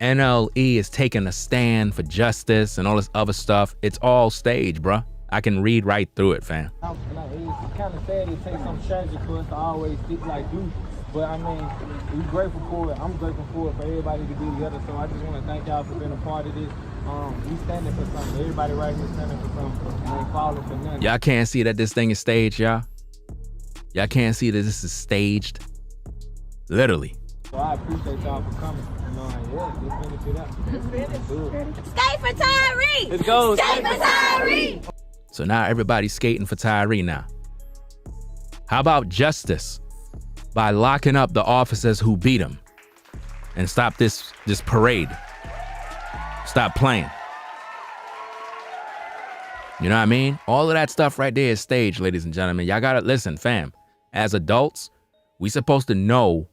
NLE is taking a stand for justice and all this other stuff. It's all staged, bro. I can read right through it, fam. It's kind of sad it takes some strategy for us to always speak like you. But I mean, we're grateful for it. I'm grateful for it for everybody to be together. So I just want to thank y'all for being a part of this. We standing for something. Everybody right here standing for something. We ain't falling for nothing. Y'all can't see that this thing is staged, y'all. Y'all can't see that this is staged. Literally. So I appreciate y'all for coming. You know, let's finish it up. Skate for Tyre. Let's go. Skate for Tyre. So now everybody's skating for Tyre now. How about justice? By locking up the officers who beat him and stop this parade. Stop playing. You know what I mean? All of that stuff right there is staged, ladies and gentlemen. Y'all gotta listen, fam. As adults, we supposed to know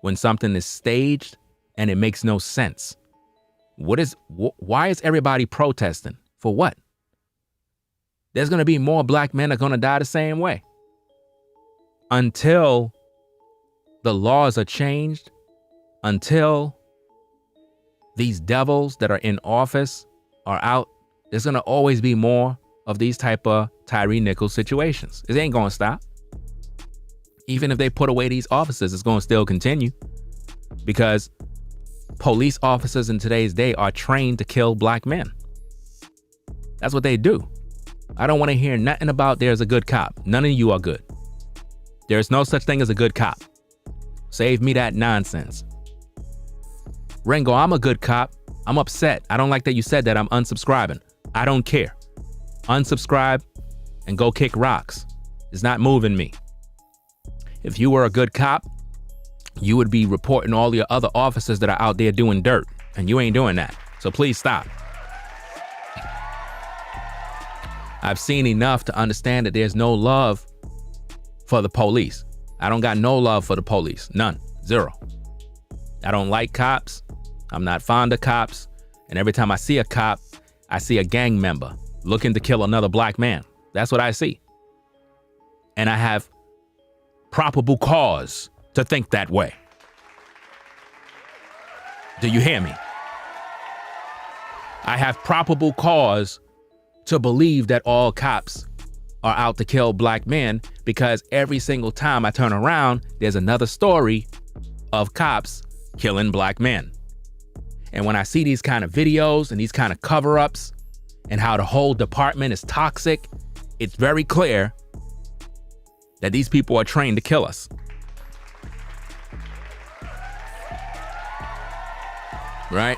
when something is staged and it makes no sense. Why is everybody protesting? For what? There's gonna be more black men that are gonna die the same way. Until the laws are changed, until these devils that are in office are out, there's gonna always be more of these type of Tyre Nichols situations. It ain't gonna stop. Even if they put away these officers, it's gonna still continue. Because police officers in today's day are trained to kill black men. That's what they do. I don't wanna hear nothing about there's a good cop. None of you are good. There's no such thing as a good cop. Save me that nonsense. Ringo, I'm a good cop. I'm upset. I don't like that you said that. I'm unsubscribing. I don't care. Unsubscribe and go kick rocks. It's not moving me. If you were a good cop, you would be reporting all your other officers that are out there doing dirt, and you ain't doing that. So please stop. I've seen enough to understand that there's no love for the police. I don't got no love for the police. None. Zero. I don't like cops. I'm not fond of cops. And every time I see a cop, I see a gang member looking to kill another black man. That's what I see. And I have probable cause to think that way. Do you hear me? I have probable cause to believe that all cops are out to kill black men, because every single time I turn around, there's another story of cops killing black men. And when I see these kind of videos and these kind of cover-ups and how the whole department is toxic, it's very clear that these people are trained to kill us. Right?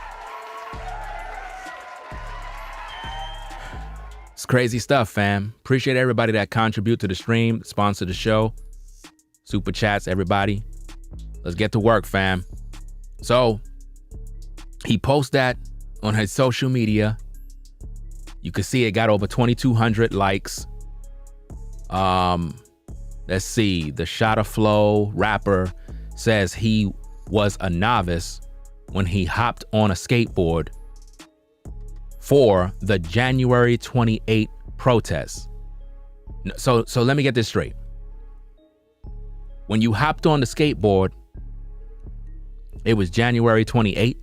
It's crazy stuff, fam. Appreciate everybody that contribute to the stream, sponsor the show, super chats, everybody. Let's get to work, fam. So he posts that on his social media. You can see it got over 2,200 likes. Let's see. The Shotta Flow rapper says he was a novice when he hopped on a skateboard for the January 28 protests. So let me get this straight. When you hopped on the skateboard, it was January 28,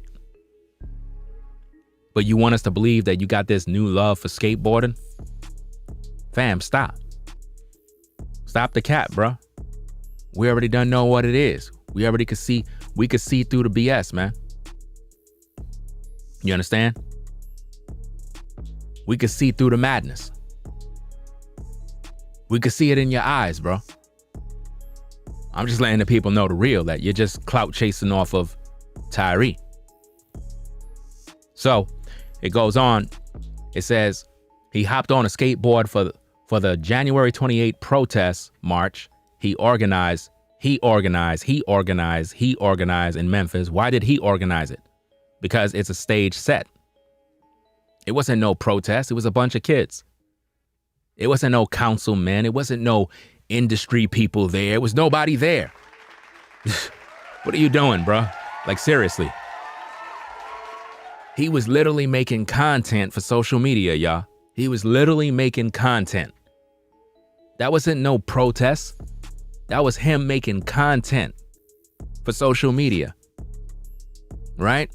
but you want us to believe that you got this new love for skateboarding? Fam, stop. Stop the cap, bro. We already done know what it is. We already could see through the BS, man. You understand? We could see through the madness. We could see it in your eyes, bro. I'm just letting the people know the real, that you're just clout chasing off of Tyre. So it goes on. It says he hopped on a skateboard for the January 28 protest march. He organized in Memphis. Why did he organize it? Because it's a stage set. It wasn't no protest. It was a bunch of kids. It wasn't no councilmen. It wasn't no industry people there. It was nobody there. What are you doing, bro? Like, seriously. He was literally making content for social media, y'all. He was literally making content. That wasn't no protest. That was him making content for social media, right?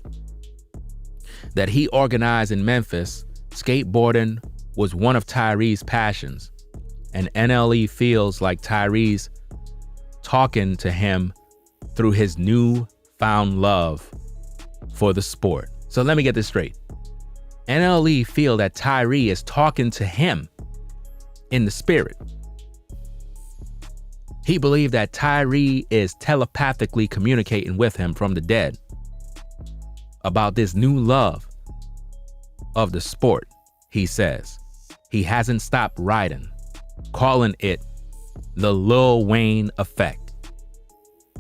That he organized in Memphis. Skateboarding was one of Tyre's passions, and NLE feels like Tyre's talking to him through his newfound love for the sport. So let me get this straight. NLE feel that Tyre is talking to him in the spirit. He believed that Tyre is telepathically communicating with him from the dead about this new love of the sport. He says he hasn't stopped riding, calling it the Lil Wayne effect.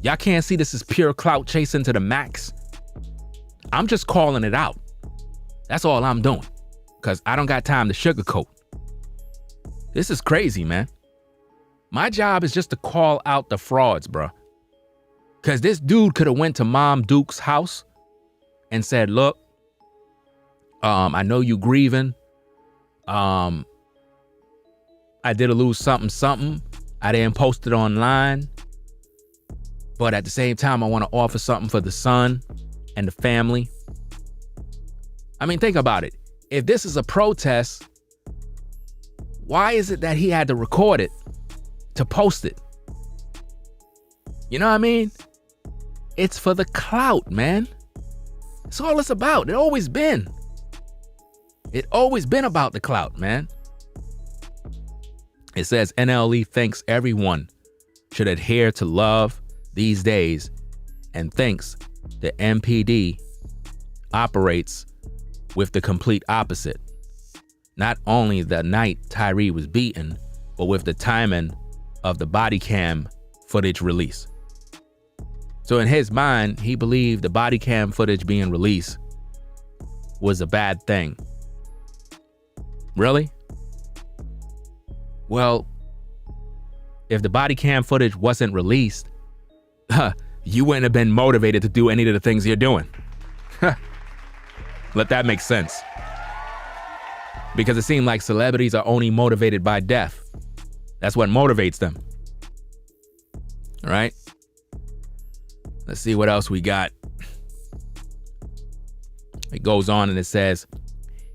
Y'all can't see this is pure clout chasing to the max. I'm just calling it out. That's all I'm doing, because I don't got time to sugarcoat. This is crazy, man. My job is just to call out the frauds, bro. Because this dude could have went to Mom Duke's house and said, look, I know you grieving. I did lose something. I didn't post it online. But at the same time, I want to offer something for the son and the family. I mean, think about it. If this is a protest, why is it that he had to record it to post it? You know what I mean? It's for the clout, man. It's all it's about. It always been. It always been about the clout, man. It says NLE thinks everyone should adhere to love these days and thinks the MPD operates with the complete opposite. Not only the night Tyre was beaten, but with the timing of the body cam footage release. So in his mind, he believed the body cam footage being released was a bad thing. Really? Well, if the body cam footage wasn't released, you wouldn't have been motivated to do any of the things you're doing. Let that make sense. Because it seemed like celebrities are only motivated by death. That's what motivates them. All right. Let's see what else we got. It goes on and it says,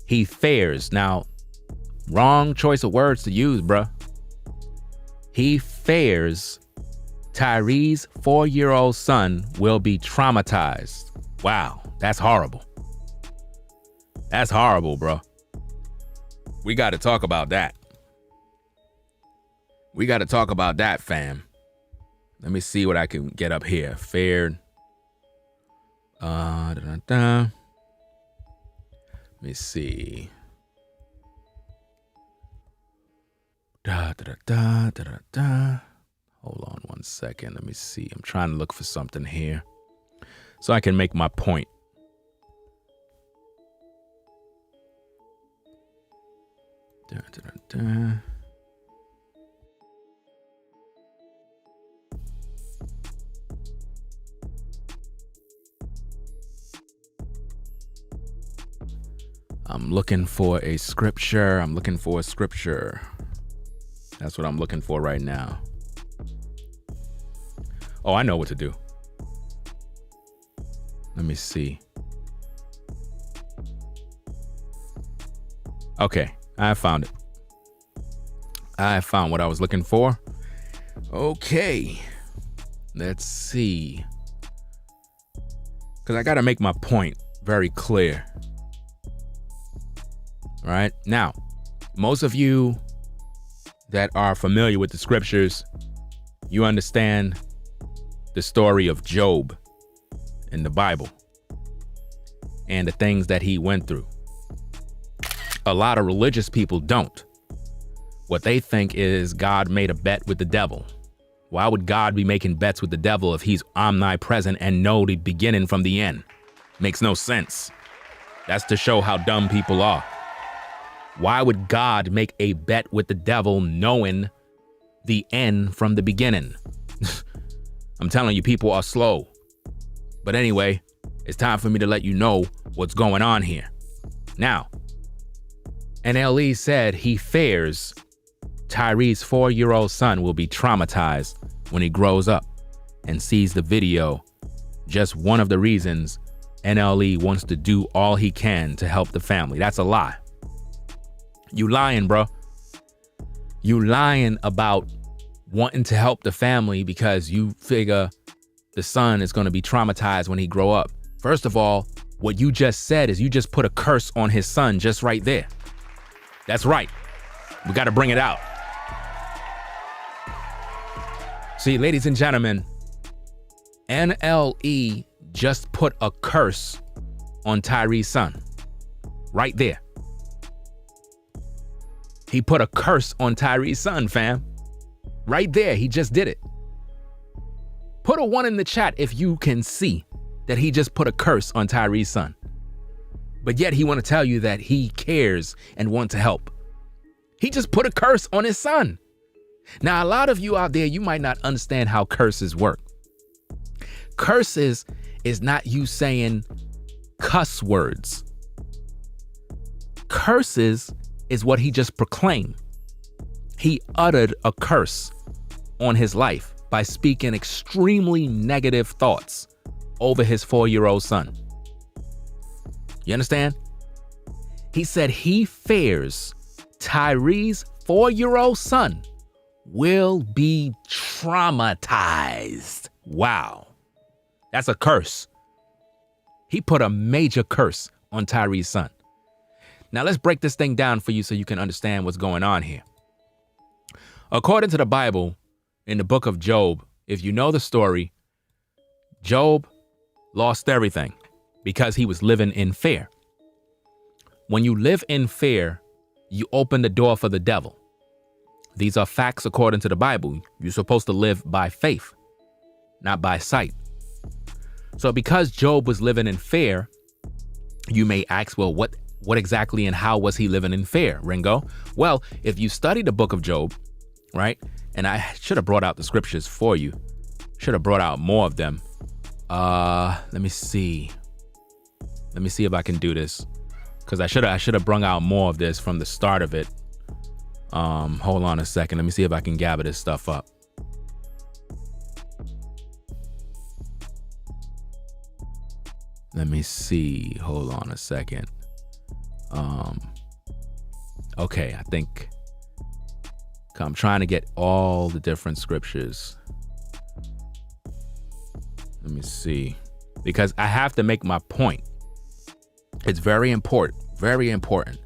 he fears. Now, wrong choice of words to use, bruh. He fears Tyre's 4-year-old son will be traumatized. Wow, that's horrible. That's horrible, bro. We got to talk about that. We got to talk about that, fam. Let me see what I can get up here. Fair. Let me see. Hold on one second. Let me see. I'm trying to look for something here so I can make my point. I'm looking for a scripture. That's what I'm looking for right now. Oh, I know what to do. Let me see. Okay, I found it. I found what I was looking for. Okay, let's see. Because I got to make my point very clear. All right, now, most of you that are familiar with the scriptures, you understand the story of Job in the Bible and the things that he went through. A lot of religious people don't. What they think is God made a bet with the devil. Why would God be making bets with the devil if he's omnipresent and know the beginning from the end? Makes no sense. That's to show how dumb people are. Why would God make a bet with the devil knowing the end from the beginning? I'm telling you, people are slow. But anyway, it's time for me to let you know what's going on here. Now, NLE said he fears Tyre's 4-year-old son will be traumatized when he grows up and sees the video. Just one of the reasons NLE wants to do all he can to help the family. That's a lie. You lying, bro. You lying about wanting to help the family because you figure the son is going to be traumatized when he grow up. First of all, what you just said is you just put a curse on his son just right there. That's right. We got to bring it out. See, ladies and gentlemen, NLE just put a curse on Tyre's son. Right there. He put a curse on Tyre's son, fam. Right there, he just did it. Put a 1 in the chat if you can see that he just put a curse on Tyre's son. But yet he want to tell you that he cares and want to help. He just put a curse on his son. Now, a lot of you out there, you might not understand how curses work. Curses is not you saying cuss words. Curses is what he just proclaimed. He uttered a curse on his life by speaking extremely negative thoughts over his 4-year-old son. You understand? He said he fears Tyre's 4-year-old son will be traumatized. Wow. That's a curse. He put a major curse on Tyre's son. Now let's break this thing down for you so you can understand what's going on here. According to the Bible, in the book of Job, if you know the story, Job lost everything because he was living in fear. When you live in fear, you open the door for the devil. These are facts according to the Bible. You're supposed to live by faith, not by sight. So because Job was living in fear, you may ask, well, what exactly and how was he living in fear, Ringo? Well, if you study the book of Job, right? And I should have brought out the scriptures for you. Should have brought out more of them. Let me see. Let me see if I can do this. Because I should have brung out more of this from the start of it. Hold on a second. Let me see if I can gather this stuff up. Let me see. Hold on a second. Okay, I think I'm trying to get all the different scriptures. Let me see. Because I have to make my point. It's very important. Very important.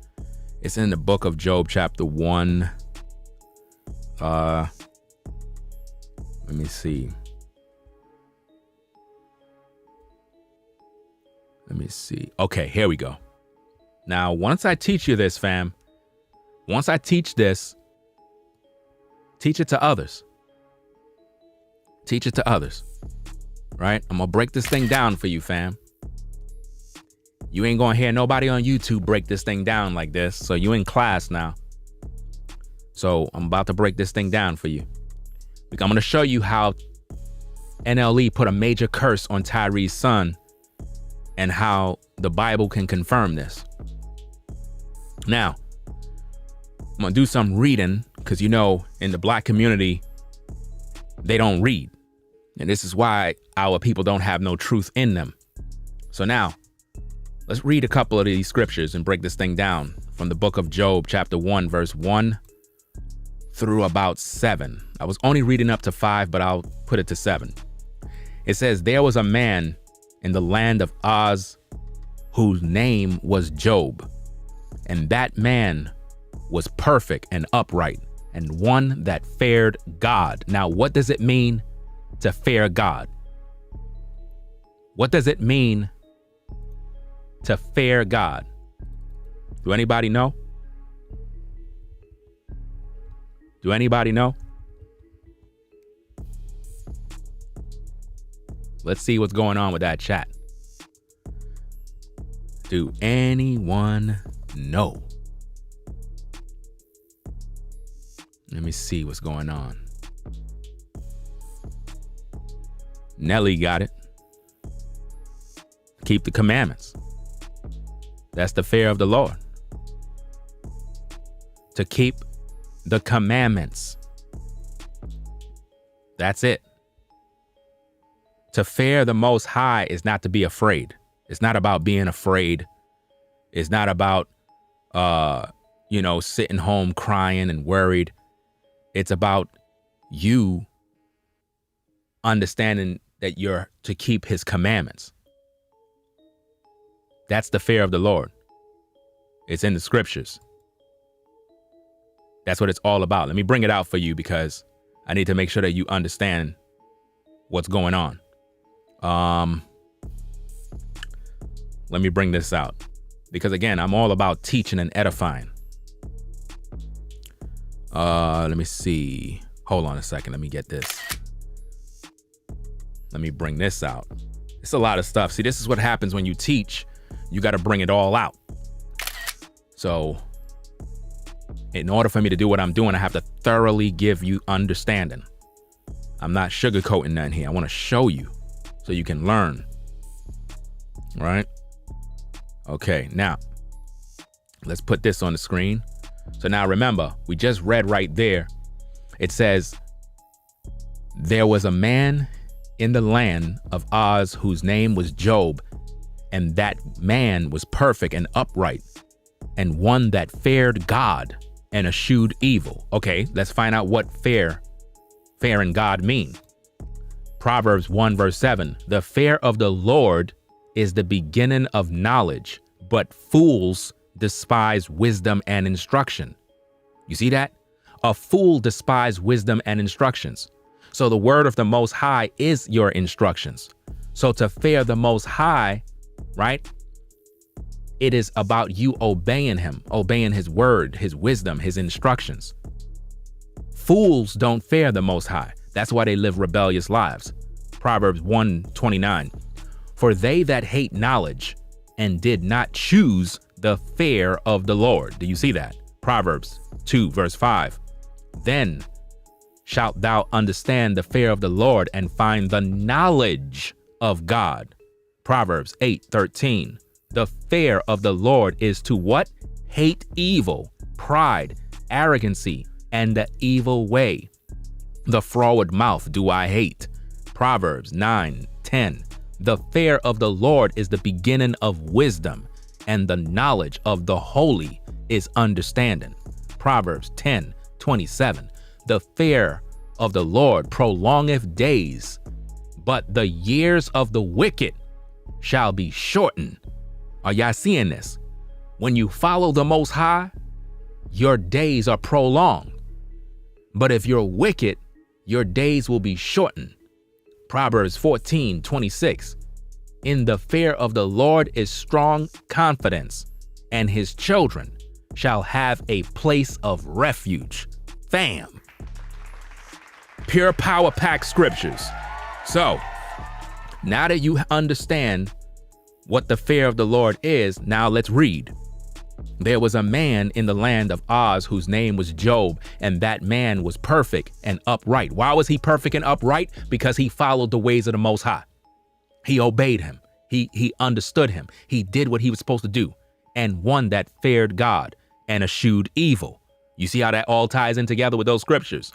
It's in the book of Job, chapter 1. Let me see. Let me see. Okay, here we go. Now, once I teach you this, fam, once I teach this, teach it to others. Teach it to others, right? I'm going to break this thing down for you, fam. You ain't going to hear nobody on YouTube break this thing down like this. So you in class now. So I'm about to break this thing down for you. I'm going to show you how NLE put a major curse on Tyre's son and how the Bible can confirm this. Now, I'm going to do some reading because, you know, in the black community, they don't read. And this is why our people don't have no truth in them. So now, let's read a couple of these scriptures and break this thing down from the book of Job, chapter 1, verse 1 through about 7. I was only reading up to 5, but I'll put it to 7. It says, there was a man in the land of Oz whose name was Job, and that man was perfect and upright, and one that feared God. Now, what does it mean to fear God? What does it mean to fear God? Do anybody know? Do anybody know? Let's see what's going on with that chat. Do anyone know? Let me see what's going on. Nelly got it. Keep the commandments. That's the fear of the Lord. To keep the commandments. That's it. To fear the Most High is not to be afraid. It's not about being afraid. It's not about, sitting home crying and worried. It's about you understanding that you're to keep his commandments. That's the fear of the Lord. It's in the scriptures. That's what it's all about. Let me bring it out for you because I need to make sure that you understand what's going on. Let me bring this out because again, I'm all about teaching and edifying. Let me see. Hold on a second. Let me get this. Let me bring this out. It's a lot of stuff. See, this is what happens when you teach. You got to bring it all out. So in order for me to do what I'm doing, I have to thoroughly give you understanding. I'm not sugarcoating nothing here. I want to show you so you can learn. Right? Okay, now let's put this on the screen. So now remember, we just read right there. It says, there was a man in the land of Oz whose name was Job, and that man was perfect and upright, and one that feared God and eschewed evil. Okay, let's find out what fearing God mean. Proverbs 1 verse 7, the fear of the Lord is the beginning of knowledge, but fools despise wisdom and instruction. You see that? A fool despises wisdom and instructions. So the word of the Most High is your instructions. So to fear the Most High, right? It is about you obeying him, obeying his word, his wisdom, his instructions. Fools don't fear the Most High. That's why they live rebellious lives. Proverbs 1:29. For they that hate knowledge and did not choose the fear of the Lord. Do you see that? Proverbs 2 verse 5. Then shalt thou understand the fear of the Lord and find the knowledge of God. Proverbs 8:13. The fear of the Lord is to what? Hate evil, pride, arrogancy, and the evil way. The froward mouth do I hate. Proverbs 9:10. The fear of the Lord is the beginning of wisdom, and the knowledge of the holy is understanding. Proverbs 10:27. The fear of the Lord prolongeth days, but the years of the wicked shall be shortened. Are y'all seeing this? When you follow the Most High, your days are prolonged. But if you're wicked, your days will be shortened. Proverbs 14:26. In the fear of the Lord is strong confidence, and his children shall have a place of refuge. Fam. Pure power pack scriptures. So, now that you understand what the fear of the Lord is, now let's read. There was a man in the land of Oz whose name was Job, and that man was perfect and upright. Why was he perfect and upright? Because he followed the ways of the Most High. He obeyed him. He understood him. He did what he was supposed to do, and one that feared God and eschewed evil. You see how that all ties in together with those scriptures?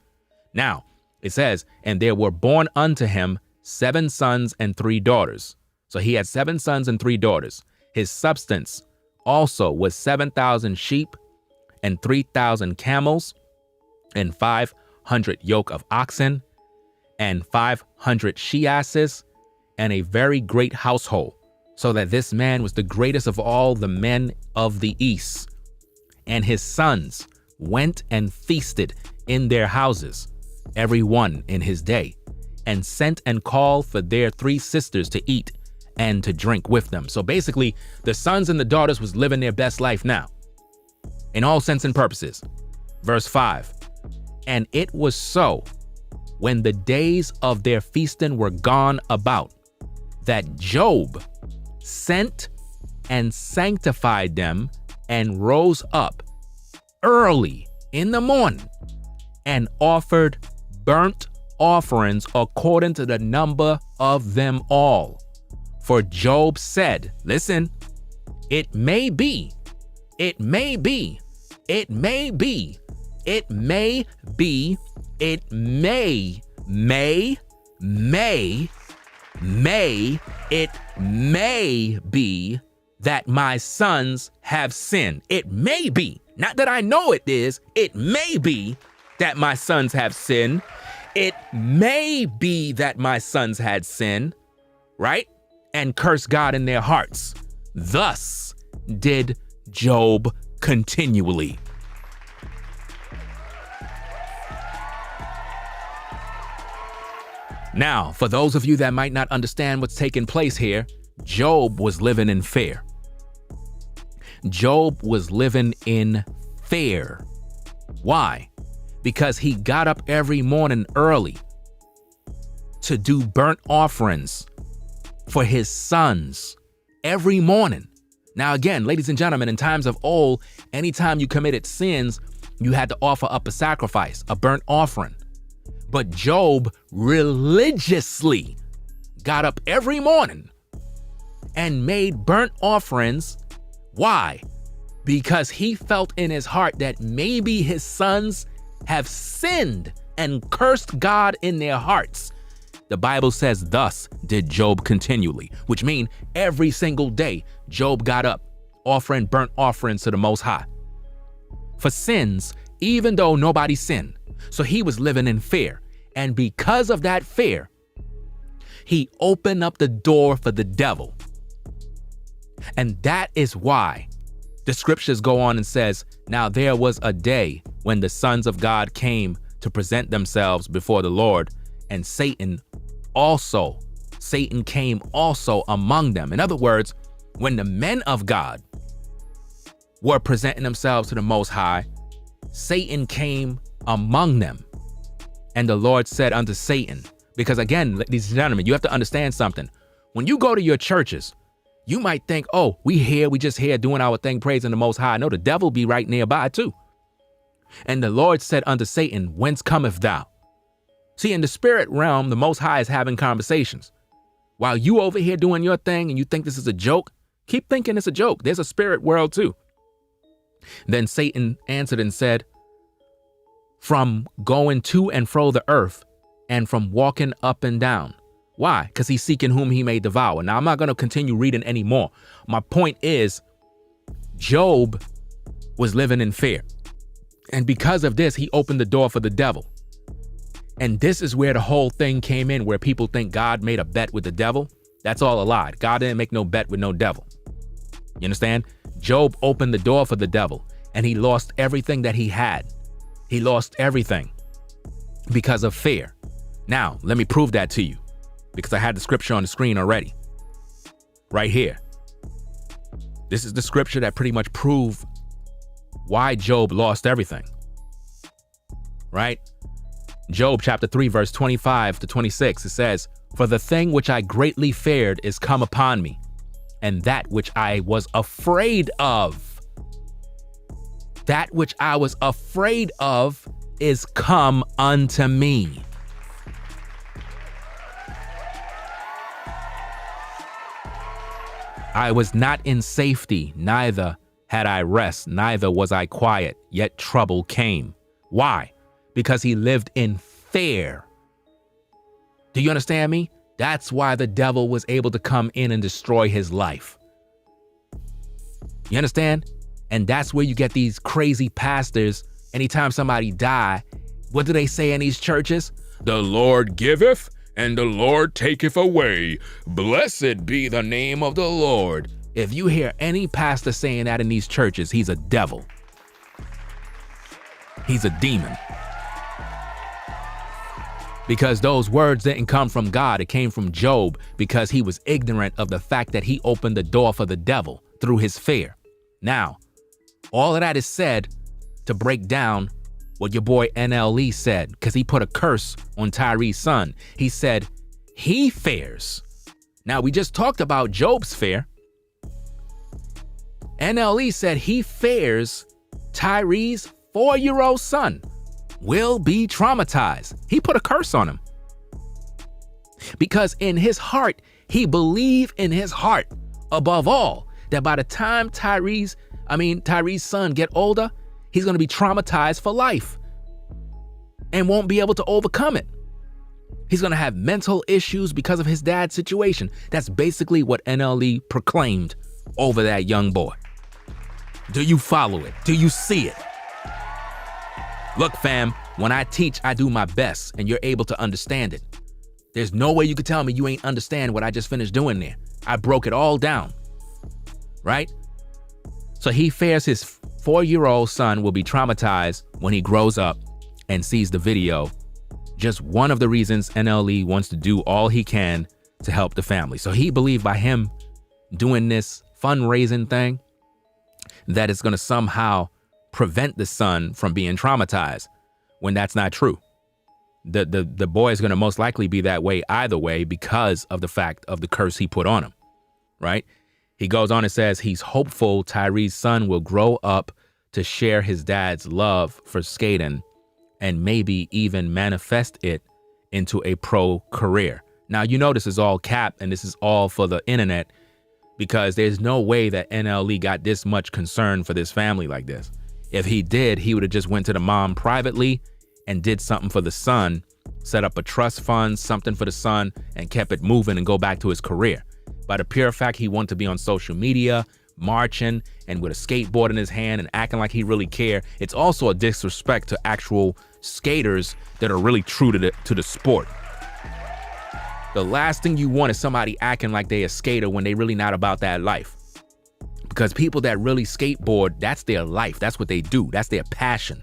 Now, it says, and there were born unto him 7 sons and 3 daughters. So he had 7 sons and 3 daughters. His substance also was 7,000 sheep and 3,000 camels and 500 yoke of oxen and 500 she-asses and a very great household, so that this man was the greatest of all the men of the east. And his sons went and feasted in their houses, every one in his day, and sent and called for their 3 sisters to eat and to drink with them. So basically, the sons and the daughters was living their best life now, in all sense and purposes. Verse 5, and it was so, when the days of their feasting were gone about, that Job sent and sanctified them and rose up early in the morning and offered burnt offerings according to the number of them all. For Job said, listen, it may be, it may be, it may be, it may be, it may, it may be that my sons have sinned. It may be, not that I know it is, it may be that my sons have sinned. It may be that my sons had sinned, right? And curse God in their hearts. Thus did Job continually. Now, for those of you that might not understand what's taking place here, Job was living in fear. Job was living in fear. Why? Because he got up every morning early to do burnt offerings for his sons every morning. Now, again, ladies and gentlemen, in times of old, anytime you committed sins, you had to offer up a sacrifice, a burnt offering. But Job religiously got up every morning and made burnt offerings. Why? Because he felt in his heart that maybe his sons have sinned and cursed God in their hearts. The Bible says, thus did Job continually, which means every single day, Job got up, offering burnt offerings to the Most High for sins, even though nobody sinned. So he was living in fear. And because of that fear, he opened up the door for the devil. And that is why the scriptures go on and says, now there was a day when the sons of God came to present themselves before the Lord, and Satan came also among them. In other words, when the men of God were presenting themselves to the Most High, Satan came among them. And the Lord said unto Satan, because again, ladies and gentlemen, you have to understand something. When you go to your churches, you might think, oh, we just here doing our thing, praising the Most High. No, the devil be right nearby too. And the Lord said unto Satan, whence cometh thou? See, in the spirit realm, the Most High is having conversations. While you over here doing your thing and you think this is a joke, keep thinking it's a joke. There's a spirit world too. Then Satan answered and said, from going to and fro the earth and from walking up and down. Why? Because he's seeking whom he may devour. Now, I'm not going to continue reading anymore. My point is, Job was living in fear. And because of this, he opened the door for the devil. And this is where the whole thing came in, where people think God made a bet with the devil. That's all a lie. God didn't make no bet with no devil. You understand? Job opened the door for the devil, and he lost everything that he had. He lost everything because of fear. Now, let me prove that to you, because I had the scripture on the screen already. Right here. This is the scripture that pretty much proved why Job lost everything. Right? Job chapter 3, verse 25 to 26, it says, "For the thing which I greatly feared is come upon me, and that which I was afraid of, that which I was afraid of is come unto me." I was not in safety, neither had I rest, neither was I quiet, yet trouble came. Why? Because he lived in fear. Do you understand me? That's why the devil was able to come in and destroy his life. You understand? And that's where you get these crazy pastors. Anytime somebody die, what do they say in these churches? The Lord giveth and the Lord taketh away. Blessed be the name of the Lord. If you hear any pastor saying that in these churches, he's a devil. He's a demon. Because those words didn't come from God. It came from Job because he was ignorant of the fact that he opened the door for the devil through his fear. Now, all of that is said to break down what your boy NLE said, because he put a curse on Tyre's son. He said he fears. Now, we just talked about Job's fear. NLE said he fears Tyre's 4-year-old son will be traumatized. He put a curse on him. Because in his heart, he believed in his heart, above all, that by the time Tyre's son get older, he's going to be traumatized for life and won't be able to overcome it. He's going to have mental issues because of his dad's situation. That's basically what NLE proclaimed over that young boy. Do you follow it? Do you see it? Look, fam, when I teach, I do my best and you're able to understand it. There's no way you could tell me you ain't understand what I just finished doing there. I broke it all down, right? So he fears his 4-year-old son will be traumatized when he grows up and sees the video. Just one of the reasons NLE wants to do all he can to help the family. So he believed by him doing this fundraising thing, that it's going to somehow prevent the son from being traumatized, when that's not true. The boy is going to most likely be that way either way because of the fact of the curse he put on him, right? He goes on and says he's hopeful Tyre's son will grow up to share his dad's love for skating and maybe even manifest it into a pro career. Now, you know this is all cap and this is all for the internet, because there's no way that NLE got this much concern for this family like this. If he did, he would have just went to the mom privately and did something for the son, set up a trust fund, something for the son, and kept it moving and go back to his career. By the pure fact he wanted to be on social media, marching, and with a skateboard in his hand and acting like he really cared, it's also a disrespect to actual skaters that are really true to the sport. The last thing you want is somebody acting like they a skater when they really not about that life. Because people that really skateboard, that's their life. That's what they do. That's their passion.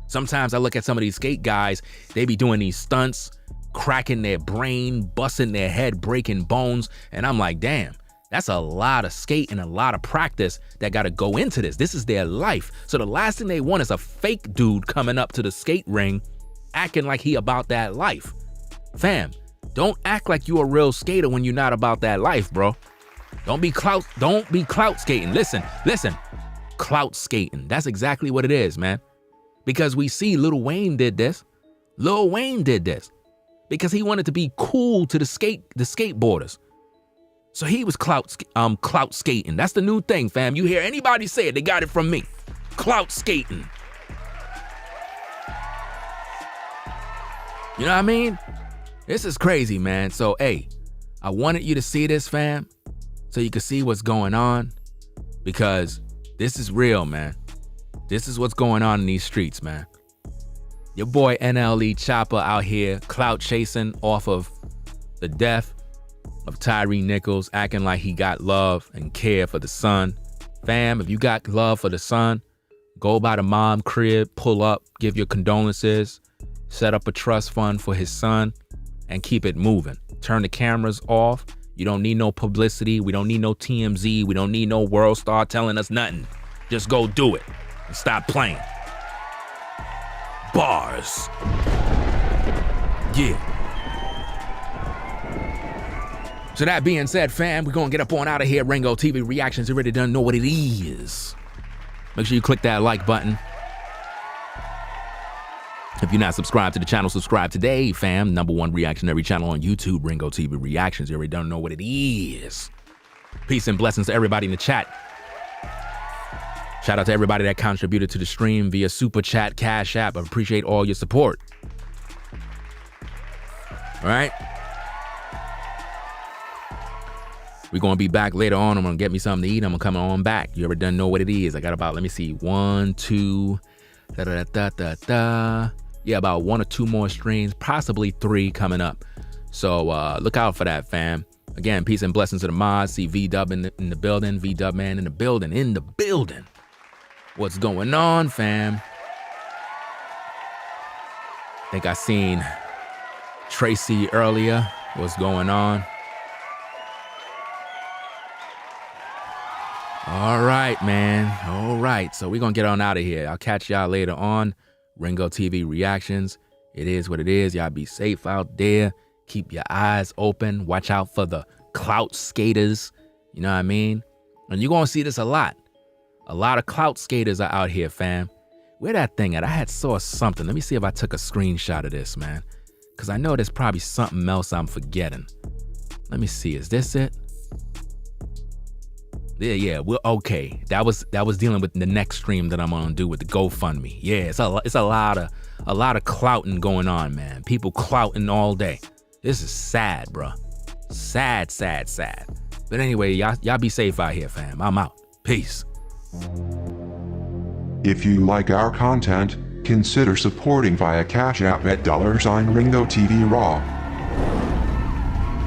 Sometimes I look at some of these skate guys, they be doing these stunts, cracking their brain, busting their head, breaking bones. And I'm like, damn, that's a lot of skate and a lot of practice that got to go into this. This is their life. So the last thing they want is a fake dude coming up to the skate ring, acting like he about that life. Fam, don't act like you a real skater when you're not about that life, bro. Don't be clout skating. Listen, clout skating. That's exactly what it is, man. Because we see Lil Wayne did this. Lil Wayne did this because he wanted to be cool to the skateboarders. So he was clout skating. That's the new thing, fam. You hear anybody say it, they got it from me. Clout skating. You know what I mean? This is crazy, man. So, hey, I wanted you to see this, fam, so you can see what's going on, because this is real, man. This is what's going on in these streets, man. Your boy NLE CHOPPA out here clout chasing off of the death of Tyre Nichols, acting like he got love and care for the son. Fam, if you got love for the son, go by the mom crib, pull up, give your condolences, set up a trust fund for his son, and keep it moving. Turn the cameras off, You don't need no publicity. We don't need no TMZ. We don't need no World Star telling us nothing. Just go do it and stop playing. Bars. Yeah. So that being said, fam, we're gonna get up on out of here. Ringo TV Reactions. You already done know what it is. Make sure you click that like button. If you're not subscribed to the channel, subscribe today, fam. #1 reactionary channel on YouTube, Ringo TV Reactions. You already don't know what it is. Peace and blessings to everybody in the chat. Shout out to everybody that contributed to the stream via Super Chat, Cash App. I appreciate all your support. All right? We're going to be back later on. I'm going to get me something to eat. I'm going to come on back. You ever done know what it is? I got about, let me see, 1, 2, yeah, about 1 or 2 more streams, possibly 3 coming up. So look out for that, fam. Again, peace and blessings to the mods. See V-Dub in the building. V-Dub man in the building. What's going on, fam? Think I seen Tracy earlier. What's going on? All right, man. All right. So we're going to get on out of here. I'll catch y'all later on. Ringo TV Reactions. It is what it is. Y'all be safe out there. Keep your eyes open. Watch out for the clout skaters. You know what I mean? And you're going to see this a lot. A lot of clout skaters are out here, fam. Where that thing at? I had saw something. Let me see if I took a screenshot of this, man. Because I know there's probably something else I'm forgetting. Let me see. Is this it? Yeah, well, okay. That was dealing with the next stream that I'm gonna do with the GoFundMe. Yeah, it's a lot of clouting going on, man. People clouting all day. This is sad, bro. Sad. But anyway, y'all be safe out here, fam. I'm out. Peace. If you like our content, consider supporting via Cash App at $Ringo TV Raw.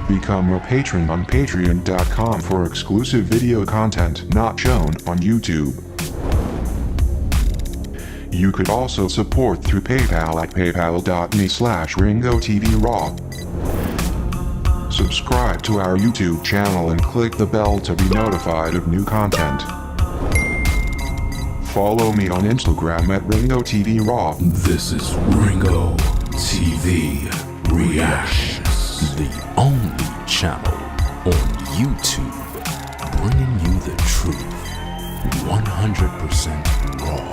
Become a patron on patreon.com for exclusive video content not shown on YouTube. You could also support through PayPal at paypal.me/RingoTVRaw. Subscribe to our YouTube channel and click the bell to be notified of new content. Follow me on Instagram at RingoTVRaw. This is Ringo TV Reactions, the only channel on YouTube bringing you the truth 100% raw.